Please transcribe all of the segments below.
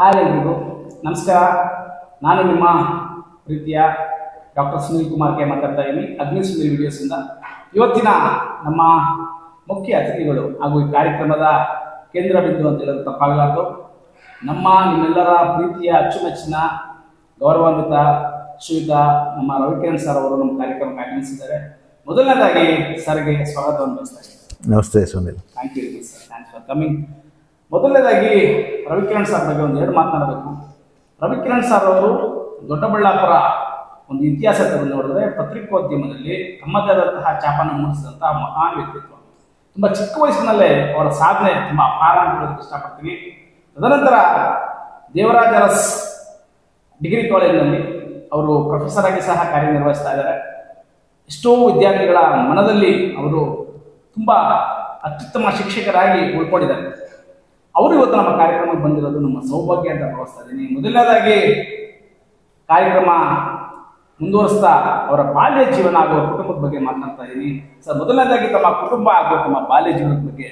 Hi ಎಲ್ರಿಗೂ ನಮಸ್ಕಾರ. ನಾನು ನಿಮ್ಮ ಪ್ರೀತಿಯ ಡಾಕ್ಟರ್ ಸುನೀಲ್ ಕುಮಾರ್ ಕೆ ಮಾತಾಡ್ತಾ ಇದ್ದೀನಿ ಅಗ್ನಿ ಸುನೀಲ್ ವಿಡಿಯೋಸಿಂದ. ಇವತ್ತಿನ ನಮ್ಮ ಮುಖ್ಯ ಅತಿಥಿಗಳು ಹಾಗೂ ಈ ಕಾರ್ಯಕ್ರಮದ ಕೇಂದ್ರ ಬಿಂದು ಅಂತ ಹೇಳೋದು ತಪ್ಪಾಗಲಾರದು. ನಿಮ್ಮೆಲ್ಲರ ಪ್ರೀತಿಯ ಅಚ್ಚುಮೆಚ್ಚಿನ ಗೌರವಾನ್ವಿತ ಶ್ರೀಯುತ ನಮ್ಮ ರವಿಕಿರಣ್ ಸರ್ ಅವರು ನಮ್ಮ ಕಾರ್ಯಕ್ರಮಕ್ಕೆ ಆಗಮಿಸಿದ್ದಾರೆ. ಮೊದಲನೇದಾಗಿ ಸರ್ಗೆ ಸ್ವಾಗತವನ್ನು ಬಯಸ್ತಾ ಇದ್ದೀನಿ. ನಮಸ್ತೆ Sunil. Thank you sir, thanks for coming. ಮೊದಲನೇದಾಗಿ ರವಿಕಿರಣ್ ಸರ್ ಬಗ್ಗೆ ಒಂದು ಎರಡು ಮಾತನಾಡಬೇಕು. ರವಿಕಿರಣ್ ಸರ್ ಅವರು ದೊಡ್ಡಬಳ್ಳಾಪುರ ಒಂದು ಇತಿಹಾಸ ತೆಗೆದು ನೋಡಿದ್ರೆ ಪತ್ರಿಕೋದ್ಯಮದಲ್ಲಿ ತಮ್ಮದೇ ಆದಂತಹ ಛಾಪನ್ನು ಮೂಡಿಸಿದಂತಹ ಮಹಾನ್ ವ್ಯಕ್ತಿತ್ವ. ತುಂಬ ಚಿಕ್ಕ ವಯಸ್ಸಿನಲ್ಲೇ ಅವರ ಸಾಧನೆ ತುಂಬ ಅಪಾರ ಅಂತ ಹೇಳೋದಕ್ಕೆ ಇಷ್ಟಪಡ್ತೀನಿ. ತದನಂತರ ದೇವರಾಜ ಅರಸ್ ಡಿಗ್ರಿ ಕಾಲೇಜಿನಲ್ಲಿ ಅವರು ಪ್ರೊಫೆಸರ್ ಆಗಿ ಸಹ ಕಾರ್ಯನಿರ್ವಹಿಸ್ತಾ ಇದ್ದಾರೆ. ಎಷ್ಟೋ ವಿದ್ಯಾರ್ಥಿಗಳ ಮನದಲ್ಲಿ ಅವರು ತುಂಬ ಅತ್ಯುತ್ತಮ ಶಿಕ್ಷಕರಾಗಿ ಉಳ್ಕೊಂಡಿದ್ದಾರೆ. ಅವರು ಇವತ್ತು ನಮ್ಮ ಕಾರ್ಯಕ್ರಮಕ್ಕೆ ಬಂದಿರೋದು ನಮ್ಮ ಸೌಭಾಗ್ಯ ಅಂತ ಭಾವಿಸ್ತಾ ಇದ್ದೀನಿ. ಮೊದಲನೇದಾಗಿ ಕಾರ್ಯಕ್ರಮ ಮುಂದುವರಿಸ್ತಾ ಅವರ ಬಾಲ್ಯ ಜೀವನ ಹಾಗೂ ಕುಟುಂಬದ ಬಗ್ಗೆ ಮಾತನಾಡ್ತಾ ಇದ್ದೀನಿ. ಸರ್, ಮೊದಲನೇದಾಗಿ ತಮ್ಮ ಕುಟುಂಬ ಹಾಗೂ ತಮ್ಮ ಬಾಲ್ಯ ಜೀವನದ ಬಗ್ಗೆ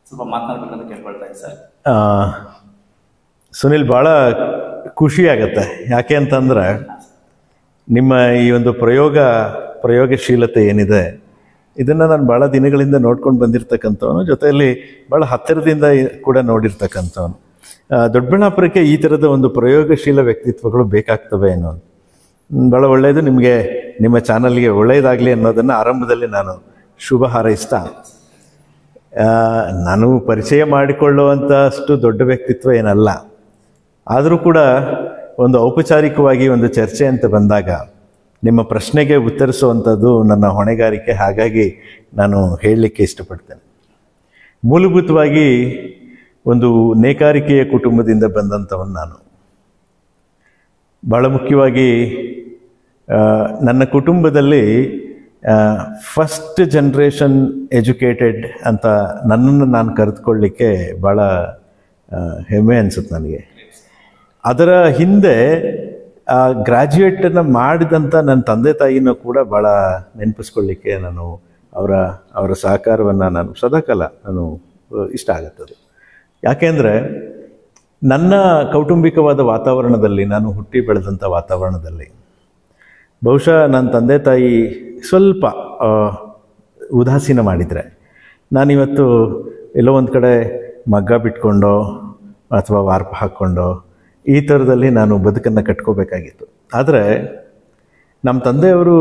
ಸ್ವಲ್ಪ ಮಾತನಾಡ್ಬೇಕಂತ ಕೇಳ್ಕೊಳ್ತಾ ಇದ್ದೀನಿ ಸರ್. ಸುನಿಲ್, ಭಾಳ ಖುಷಿ ಆಗುತ್ತೆ. ಯಾಕೆ ಅಂತಂದ್ರೆ ನಿಮ್ಮ ಈ ಒಂದು ಪ್ರಯೋಗಶೀಲತೆ ಏನಿದೆ ಇದನ್ನು ನಾನು ಭಾಳ ದಿನಗಳಿಂದ ನೋಡ್ಕೊಂಡು ಬಂದಿರತಕ್ಕಂಥವನು, ಜೊತೆಯಲ್ಲಿ ಭಾಳ ಹತ್ತಿರದಿಂದ ಕೂಡ ನೋಡಿರ್ತಕ್ಕಂಥವನು. ದೊಡ್ಡಬಳ್ಳಾಪುರಕ್ಕೆ ಈ ಥರದ ಒಂದು ಪ್ರಯೋಗಶೀಲ ವ್ಯಕ್ತಿತ್ವಗಳು ಬೇಕಾಗ್ತವೆ ಅನ್ನೋ ಭಾಳ ಒಳ್ಳೆಯದು. ನಿಮಗೆ ನಿಮ್ಮ ಚಾನಲ್ಗೆ ಒಳ್ಳೆಯದಾಗಲಿ ಅನ್ನೋದನ್ನು ಆರಂಭದಲ್ಲಿ ನಾನು ಶುಭ ಹಾರೈಸ್ತಾ, ನಾನು ಪರಿಚಯ ಮಾಡಿಕೊಳ್ಳುವಂಥಷ್ಟು ದೊಡ್ಡ ವ್ಯಕ್ತಿತ್ವ ಏನಲ್ಲ, ಆದರೂ ಕೂಡ ಒಂದು ಔಪಚಾರಿಕವಾಗಿ ಒಂದು ಚರ್ಚೆ ಅಂತ ಬಂದಾಗ ನಿಮ್ಮ ಪ್ರಶ್ನೆಗೆ ಉತ್ತರಿಸುವಂಥದ್ದು ನನ್ನ ಹೊಣೆಗಾರಿಕೆ. ಹಾಗಾಗಿ ನಾನು ಹೇಳಲಿಕ್ಕೆ ಇಷ್ಟಪಡ್ತೇನೆ. ಮೂಲಭೂತವಾಗಿ ಒಂದು ನೇಕಾರಿಕೆಯ ಕುಟುಂಬದಿಂದ ಬಂದಂಥವನು ನಾನು. ಭಾಳ ಮುಖ್ಯವಾಗಿ ನನ್ನ ಕುಟುಂಬದಲ್ಲಿ ಫಸ್ಟ್ ಜನ್ರೇಷನ್ ಎಜುಕೇಟೆಡ್ ಅಂತ ನನ್ನನ್ನು ನಾನು ಕರೆದುಕೊಳ್ಳಿಕ್ಕೆ ಭಾಳ ಹೆಮ್ಮೆ ಅನಿಸುತ್ತೆ ನನಗೆ. ಅದರ ಹಿಂದೆ ಗ್ರ್ಯಾಜುಯೇಟನ್ನು ಮಾಡಿದಂಥ ನನ್ನ ತಂದೆ ತಾಯಿನೂ ಕೂಡ ಭಾಳ ನೆನಪಿಸ್ಕೊಳ್ಳಿಕ್ಕೆ ನಾನು ಅವರ ಸಹಕಾರವನ್ನು ನಾನು ಸದಾಕಾಲ ನಾನು ಇಷ್ಟ ಆಗುತ್ತದೆ. ಯಾಕೆಂದರೆ ನನ್ನ ಕೌಟುಂಬಿಕವಾದ ವಾತಾವರಣದಲ್ಲಿ, ನಾನು ಹುಟ್ಟಿ ಬೆಳೆದಂಥ ವಾತಾವರಣದಲ್ಲಿ ಬಹುಶಃ ನನ್ನ ತಂದೆ ತಾಯಿ ಸ್ವಲ್ಪ ಉದಾಸೀನ ಮಾಡಿದರೆ ನಾನಿವತ್ತು ಎಲ್ಲೋ ಒಂದು ಕಡೆ ಮಗ್ಗ ಬಿಟ್ಕೊಂಡೋ ಅಥವಾ ವಾರ್ಪ ಹಾಕ್ಕೊಂಡೋ ಈ ಥರದಲ್ಲಿ ನಾನು ಬದುಕನ್ನು ಕಟ್ಕೋಬೇಕಾಗಿತ್ತು. ಆದರೆ ನಮ್ಮ ತಂದೆಯವರು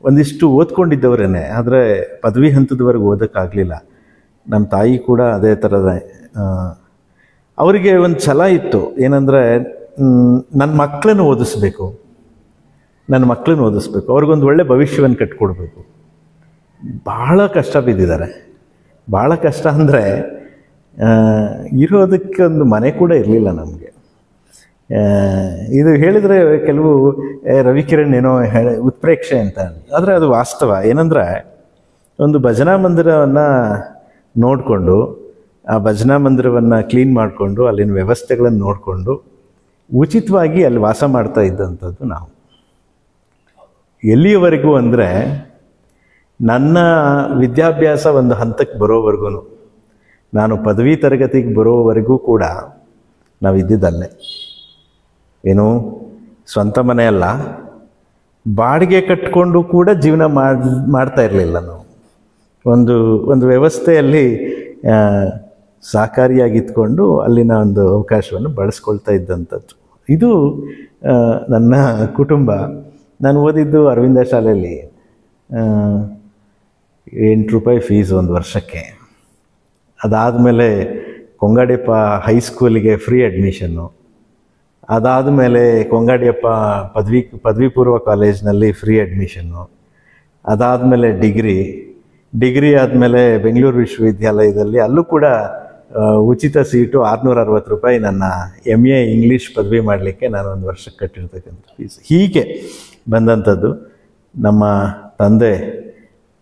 ಒಂದಿಷ್ಟು ಓದ್ಕೊಂಡಿದ್ದವರೇ, ಆದರೆ ಪದವಿ ಹಂತದವರೆಗೆ ಓದೋಕ್ಕಾಗಲಿಲ್ಲ. ನಮ್ಮ ತಾಯಿ ಕೂಡ ಅದೇ ಥರದ. ಅವರಿಗೆ ಒಂದು ಛಲ ಇತ್ತು, ಏನಂದರೆ ನನ್ನ ಮಕ್ಕಳನ್ನು ಓದಿಸ್ಬೇಕು, ಅವ್ರಿಗೊಂದು ಒಳ್ಳೆ ಭವಿಷ್ಯವನ್ನು ಕಟ್ಕೊಡ್ಬೇಕು. ಭಾಳ ಕಷ್ಟ ಬಿದ್ದಿದ್ದಾರೆ. ಭಾಳ ಕಷ್ಟ ಅಂದರೆ ಇರೋದಕ್ಕೆ ಒಂದು ಮನೆ ಕೂಡ ಇರಲಿಲ್ಲ ನಮಗೆ. ಇದು ಹೇಳಿದರೆ ಕೆಲವು ರವಿಕಿರಣ್ ಏನೋ ಉತ್ಪ್ರೇಕ್ಷೆ ಅಂತ, ಆದರೆ ಅದು ವಾಸ್ತವ. ಏನಂದರೆ ಒಂದು ಭಜನಾ ಮಂದಿರವನ್ನು ನೋಡಿಕೊಂಡು, ಆ ಭಜನಾ ಮಂದಿರವನ್ನು ಕ್ಲೀನ್ ಮಾಡಿಕೊಂಡು, ಅಲ್ಲಿನ ವ್ಯವಸ್ಥೆಗಳನ್ನು ನೋಡಿಕೊಂಡು ಉಚಿತವಾಗಿ ಅಲ್ಲಿ ವಾಸ ಮಾಡ್ತಾ ಇದ್ದಂಥದ್ದು ನಾವು. ಎಲ್ಲಿಯವರೆಗೂ ಅಂದರೆ ನನ್ನ ವಿದ್ಯಾಭ್ಯಾಸ ಒಂದು ಹಂತಕ್ಕೆ ಬರೋವರೆಗೂ, ನಾನು ಪದವಿ ತರಗತಿಗೆ ಬರೋವರೆಗೂ ಕೂಡ ನಾವು ಇದ್ದಿದ್ದಲ್ಲೇ. ಏನು ಸ್ವಂತ ಮನೆಯಲ್ಲ, ಬಾಡಿಗೆ ಕಟ್ಕೊಂಡು ಕೂಡ ಜೀವನ ಮಾಡ್ತಾ ಇರಲಿಲ್ಲ ನಾವು. ಒಂದು ವ್ಯವಸ್ಥೆಯಲ್ಲಿ ಸಹಕಾರಿಯಾಗಿತ್ಕೊಂಡು ಅಲ್ಲಿನ ಒಂದು ಅವಕಾಶವನ್ನು ಬಳಸ್ಕೊಳ್ತಾ ಇದ್ದಂಥದ್ದು. ಇದು ನನ್ನ ಕುಟುಂಬ. ನಾನು ಓದಿದ್ದು ಅರವಿಂದ ಶಾಲೆಯಲ್ಲಿ. 8 ರೂಪಾಯಿ ಫೀಸ್ ಒಂದು ವರ್ಷಕ್ಕೆ. ಅದಾದಮೇಲೆ ಕೊಂಗಾಡಿಯಪ್ಪ ಹೈಸ್ಕೂಲಿಗೆ ಫ್ರೀ ಅಡ್ಮಿಷನ್ನು. ಅದಾದಮೇಲೆ ಕೊಂಗಾಡಿಯಪ್ಪ ಪದವಿ ಪೂರ್ವ ಕಾಲೇಜ್ನಲ್ಲಿ ಫ್ರೀ ಅಡ್ಮಿಷನ್ನು. ಅದಾದಮೇಲೆ ಡಿಗ್ರಿ ಆದಮೇಲೆ ಬೆಂಗಳೂರು ವಿಶ್ವವಿದ್ಯಾಲಯದಲ್ಲಿ ಅಲ್ಲೂ ಕೂಡ ಉಚಿತ ಸೀಟು 660 ರೂಪಾಯಿ. ನನ್ನ MA ಇಂಗ್ಲೀಷ್ ಪದವಿ ಮಾಡಲಿಕ್ಕೆ ನಾನು ಒಂದು ವರ್ಷಕ್ಕೆ ಕಟ್ಟಿರ್ತಕ್ಕಂಥ ಫೀಸ್. ಹೀಗೆ ಬಂದಂಥದ್ದು. ನಮ್ಮ ತಂದೆ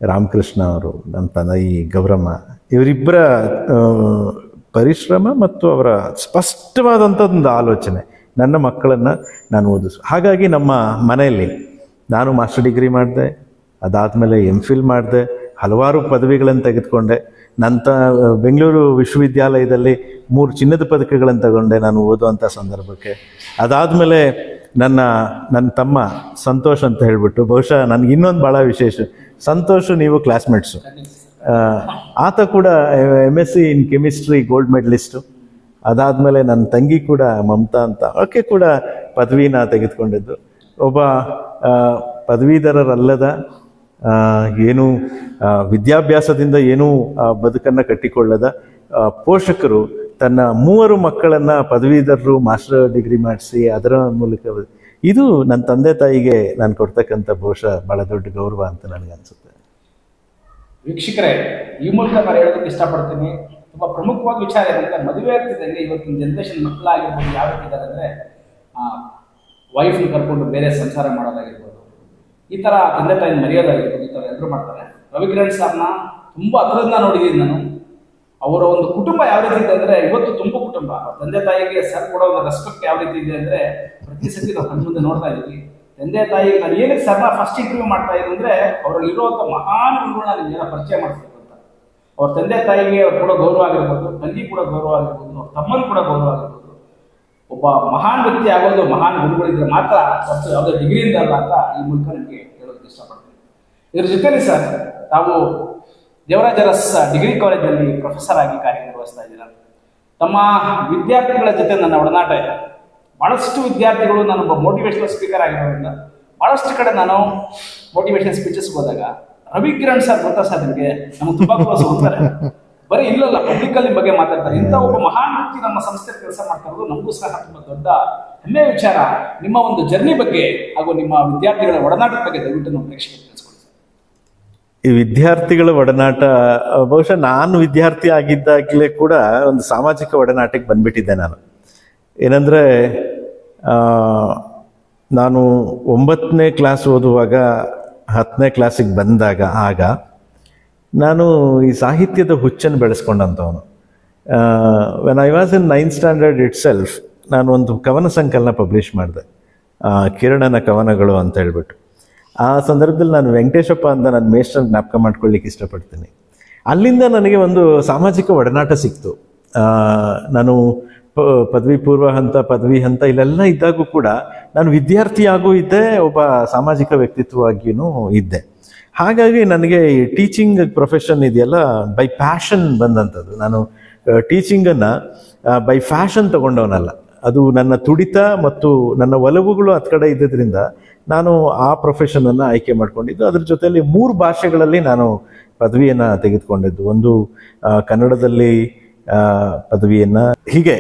ರಾಮಕೃಷ್ಣ ಅವರು, ನಮ್ಮ ತಾಯಿ ಗೌರಮ್ಮ, ಇವರಿಬ್ಬರ ಪರಿಶ್ರಮ ಮತ್ತು ಅವರ ಸ್ಪಷ್ಟವಾದಂಥದ್ದೊಂದು ಆಲೋಚನೆ, ನನ್ನ ಮಕ್ಕಳನ್ನು ನಾನು ಓದಿಸು. ಹಾಗಾಗಿ ನಮ್ಮ ಮನೆಯಲ್ಲಿ ನಾನು ಮಾಸ್ಟರ್ ಡಿಗ್ರಿ ಮಾಡಿದೆ, ಅದಾದಮೇಲೆ MPhil ಮಾಡಿದೆ, ಹಲವಾರು ಪದವಿಗಳನ್ನು ತೆಗೆದುಕೊಂಡೆ. ಬೆಂಗಳೂರು ವಿಶ್ವವಿದ್ಯಾಲಯದಲ್ಲಿ 3 ಚಿನ್ನದ ಪದಕಗಳನ್ನು ತಗೊಂಡೆ ನಾನು ಓದುವಂಥ ಸಂದರ್ಭಕ್ಕೆ. ಅದಾದಮೇಲೆ ನನ್ನ ತಮ್ಮ ಸಂತೋಷ್ ಅಂತ ಹೇಳಿಬಿಟ್ಟು, ಬಹುಶಃ ನನಗೆ ಇನ್ನೊಂದು ಭಾಳ ವಿಶೇಷ, ಸಂತೋಷ್ ನೀವು ಕ್ಲಾಸ್ಮೇಟ್ಸು. ಆತ ಕೂಡ MSc in chemistry gold medallist. ಅದಾದಮೇಲೆ ನನ್ನ ತಂಗಿ ಕೂಡ ಮಮತಾ ಅಂತ, ಆಕೆ ಕೂಡ ಪದವಿನ ತೆಗೆದುಕೊಂಡಿದ್ದು. ಒಬ್ಬ ಪದವೀಧರರಲ್ಲದ ಏನೂ ವಿದ್ಯಾಭ್ಯಾಸದಿಂದ ಏನೂ ಬದುಕನ್ನು ಕಟ್ಟಿಕೊಳ್ಳದ ಪೋಷಕರು ತನ್ನ 3 ಮಕ್ಕಳನ್ನು ಪದವೀಧರರು ಮಾಸ್ಟರ್ ಡಿಗ್ರಿ ಮಾಡಿಸಿ ಅದರ ಮೂಲಕ, ಇದು ನನ್ನ ತಂದೆ ತಾಯಿಗೆ ನಾನು ಕೊಡ್ತಕ್ಕಂಥ ಬಹುಶಃ ಭಾಳ ದೊಡ್ಡ ಗೌರವ ಅಂತ ನನಗನ್ಸುತ್ತೆ. ವೀಕ್ಷಕರೇ, ಈ ಮೂಲಕ ನಾನು ಹೇಳೋದಕ್ಕೆ ಇಷ್ಟಪಡ್ತೀನಿ, ತುಂಬ ಪ್ರಮುಖವಾಗಿ ವಿಚಾರ ಏನಂದರೆ, ಮದುವೆ ಆಗ್ತಿದ್ದಂಗೆ ಇವತ್ತಿನ ಜನ್ರೇಷನ್ ಮಕ್ಕಳಾಗಿರ್ಬೋದು ಯಾವ ರೀತಿ ಇದ್ದಾರೆ ಅಂದರೆ, ವೈಫ್ನ ಕರ್ಕೊಂಡು ಬೇರೆ ಸಂಸಾರ ಮಾಡೋದಾಗಿರ್ಬೋದು, ಈ ಥರ ತಂದೆ ತಾಯಿನ ಮರೆಯೋದಾಗಿರ್ಬೋದು, ಈ ಥರ ಎಲ್ಲರೂ ಮಾಡ್ತಾರೆ. ರವಿಕಿರಣ್ ಸರ್ನ ತುಂಬ ಹತ್ರದಿಂದ ನೋಡಿದ್ದೀನಿ ನಾನು. ಅವರ ಒಂದು ಕುಟುಂಬ ಯಾವ ರೀತಿ ಇದೆ ಅಂದರೆ, ಇವತ್ತು ತುಂಬ ಕುಟುಂಬ. ತಂದೆ ತಾಯಿಗೆ ಸರ್ ಕೊಡೋ ಒಂದು ರೆಸ್ಪೆಕ್ಟ್ ಯಾವ ರೀತಿ ಇದೆ ಅಂದರೆ, ಪ್ರತಿ ಸತಿ ನಾವು ಕಣ್ಮುಂದೆ ನೋಡ್ತಾ ಇದ್ದೀವಿ. ತಂದೆ ತಾಯಿಗೆ ನಾನು ಏನಕ್ಕೆ ಸರ್ನ ಫಸ್ಟ್ ಇಂಟರ್ವ್ಯೂ ಮಾಡ್ತಾ ಇದ್ದೀನಿ ಅಂದರೆ, ಅವರಲ್ಲಿ ಇರುವಂಥ ಮಹಾನ್ ಗುಣಗಳನ್ನ ನಿಮಗೆಲ್ಲ ಪರಿಚಯ ಮಾಡಿಸ್ಬೇಕು ಅಂತ. ಅವ್ರ ತಂದೆ ತಾಯಿಗೆ ಅವ್ರು ಕೂಡ ಗೌರವ ಆಗಿರ್ಬೋದು, ತಂಗಿ ಕೂಡ ಗೌರವ ಆಗಿರ್ಬೋದು, ಅವ್ರ ತಮ್ಮನ ಕೂಡ ಗೌರವ ಆಗಿರ್ಬೋದು. ಒಬ್ಬ ಮಹಾನ್ ವ್ಯಕ್ತಿ ಆಗೋದು ಮಹಾನ್ ಗುರುಗಳಿದ್ರೆ ಮಾತ್ರ, ಫಸ್ಟ್ ಯಾವುದೇ ಡಿಗ್ರಿಯಿಂದ ಅಲ್ಲ ಅಂತ ಈ ಮೂಲಕ ನಿಮಗೆ ಹೇಳೋದಕ್ಕೆ ಇಷ್ಟಪಡ್ತೀನಿ. ಇದ್ರ ಜೊತೆಲಿ ಸರ್, ತಾವು ದೇವರಾಜ ಅರಸ್ ಡಿಗ್ರಿ ಕಾಲೇಜಲ್ಲಿ ಪ್ರೊಫೆಸರ್ ಆಗಿ ಕಾರ್ಯನಿರ್ವಹಿಸ್ತಾ ಇದ್ದೀರ. ತಮ್ಮ ವಿದ್ಯಾರ್ಥಿಗಳ ಜೊತೆ ನನ್ನ ಒಡನಾಟ ಇದೆ. ಭಾಳಷ್ಟು ವಿದ್ಯಾರ್ಥಿಗಳು, ನಾನೊಬ್ಬ ಮೋಟಿವೇಶನಲ್ ಸ್ಪೀಕರ್ ಆಗಿರೋದ್ರಿಂದ ಭಾಳಷ್ಟು ಕಡೆ ನಾನು ಮೋಟಿವೇಶನ್ ಸ್ಪೀಚಸ್ಗೆ ಹೋದಾಗ, ರವಿಕಿರಣ್ ಸರ್ ಗೊತ್ತಾ ಸರ್ ನಿಮಗೆ, ನಮ್ಗೆ ತುಂಬ ಕ್ಲೋಸ್ ಹೋಗ್ತಾರೆ, ಬರೀ ಇಲ್ಲಲ್ಲ ಪಬ್ಲಿಕಲ್ಲಿ ಬಗ್ಗೆ ಮಾತಾಡ್ತಾರೆ. ಇಂಥ ಒಬ್ಬ ಮಹಾನ್ ವ್ಯಕ್ತಿ ನಮ್ಮ ಸಂಸ್ಥೆ ಕೆಲಸ ಮಾಡ್ತಾ ಇರೋದು ನಮಗೂ ಸಹ ತುಂಬ ದೊಡ್ಡ ಹೆಮ್ಮೆಯ ವಿಚಾರ. ನಿಮ್ಮ ಒಂದು ಜರ್ನಿ ಬಗ್ಗೆ ಹಾಗೂ ನಿಮ್ಮ ವಿದ್ಯಾರ್ಥಿಗಳ ಒಡನಾಟದ ಬಗ್ಗೆ ದಯವಿಟ್ಟು ನಮ್ಮ ಪ್ರೇಕ್ಷಕರಿಗೆ ತಿಳಿಸ್ಕೊಡಿ. ಈ ವಿದ್ಯಾರ್ಥಿಗಳ ಒಡನಾಟ, ಬಹುಶಃ ನಾನು ವಿದ್ಯಾರ್ಥಿ ಆಗಿದ್ದಾಗಲೇ ಕೂಡ ಒಂದು ಸಾಮಾಜಿಕ ಒಡನಾಟಕ್ಕೆ ಬಂದ್ಬಿಟ್ಟಿದ್ದೆ ನಾನು. ಏನಂದರೆ, ನಾನು 9ನೇ ಕ್ಲಾಸ್ ಓದುವಾಗ 10ನೇ ಕ್ಲಾಸಿಗೆ ಬಂದಾಗ ಆಗ ನಾನು ಈ ಸಾಹಿತ್ಯದ ಹುಚ್ಚನ್ನು ಬೆಳೆಸ್ಕೊಂಡಂಥವನು. When I was in 9th standard itself, ನಾನು ಒಂದು ಕವನ ಸಂಕಲನ ಪಬ್ಲಿಷ್ ಮಾಡಿದೆ, ಕಿರಣನ ಕವನಗಳು ಅಂತ ಹೇಳ್ಬಿಟ್ಟು. ಆ ಸಂದರ್ಭದಲ್ಲಿ ನಾನು ವೆಂಕಟೇಶಪ್ಪ ಅಂತ ನನ್ನ ಮೇಷ್ಟ್ರ ಜ್ಞಾಪಕ ಮಾಡ್ಕೊಳ್ಳಿಕ್ಕೆ ಇಷ್ಟಪಡ್ತೀನಿ. ಅಲ್ಲಿಂದ ನನಗೆ ಒಂದು ಸಾಮಾಜಿಕ ಒಡನಾಟ ಸಿಕ್ತು. ನಾನು ಪದವಿ ಪೂರ್ವ ಹಂತ, ಪದವಿ ಹಂತ ಇಲ್ಲೆಲ್ಲ ಇದ್ದಾಗೂ ಕೂಡ ನಾನು ವಿದ್ಯಾರ್ಥಿಯಾಗೂ ಇದ್ದೆ, ಒಬ್ಬ ಸಾಮಾಜಿಕ ವ್ಯಕ್ತಿತ್ವವಾಗಿಯೂ ಇದ್ದೆ. ಹಾಗಾಗಿ ನನಗೆ ಈ ಟೀಚಿಂಗ್ ಪ್ರೊಫೆಷನ್ ಇದೆಯಲ್ಲ, ಬೈ ಪ್ಯಾಷನ್ ಬಂದಂಥದ್ದು. ನಾನು ಟೀಚಿಂಗನ್ನು ಬೈ ಫ್ಯಾಷನ್ ತಗೊಂಡವನಲ್ಲ, ಅದು ನನ್ನ ತುಡಿತ ಮತ್ತು ನನ್ನ ಒಲವುಗಳು ಹತ್ತು ಕಡೆ ಇದ್ದಿದ್ದರಿಂದ ನಾನು ಆ ಪ್ರೊಫೆಷನನ್ನು ಆಯ್ಕೆ ಮಾಡ್ಕೊಂಡಿದ್ದು. ಅದ್ರ ಜೊತೆಯಲ್ಲಿ 3 ಭಾಷೆಗಳಲ್ಲಿ ನಾನು ಪದವಿಯನ್ನು ತೆಗೆದುಕೊಂಡಿದ್ದು. ಒಂದು ಕನ್ನಡದಲ್ಲಿ ಪದವಿಯನ್ನು, ಹೀಗೆ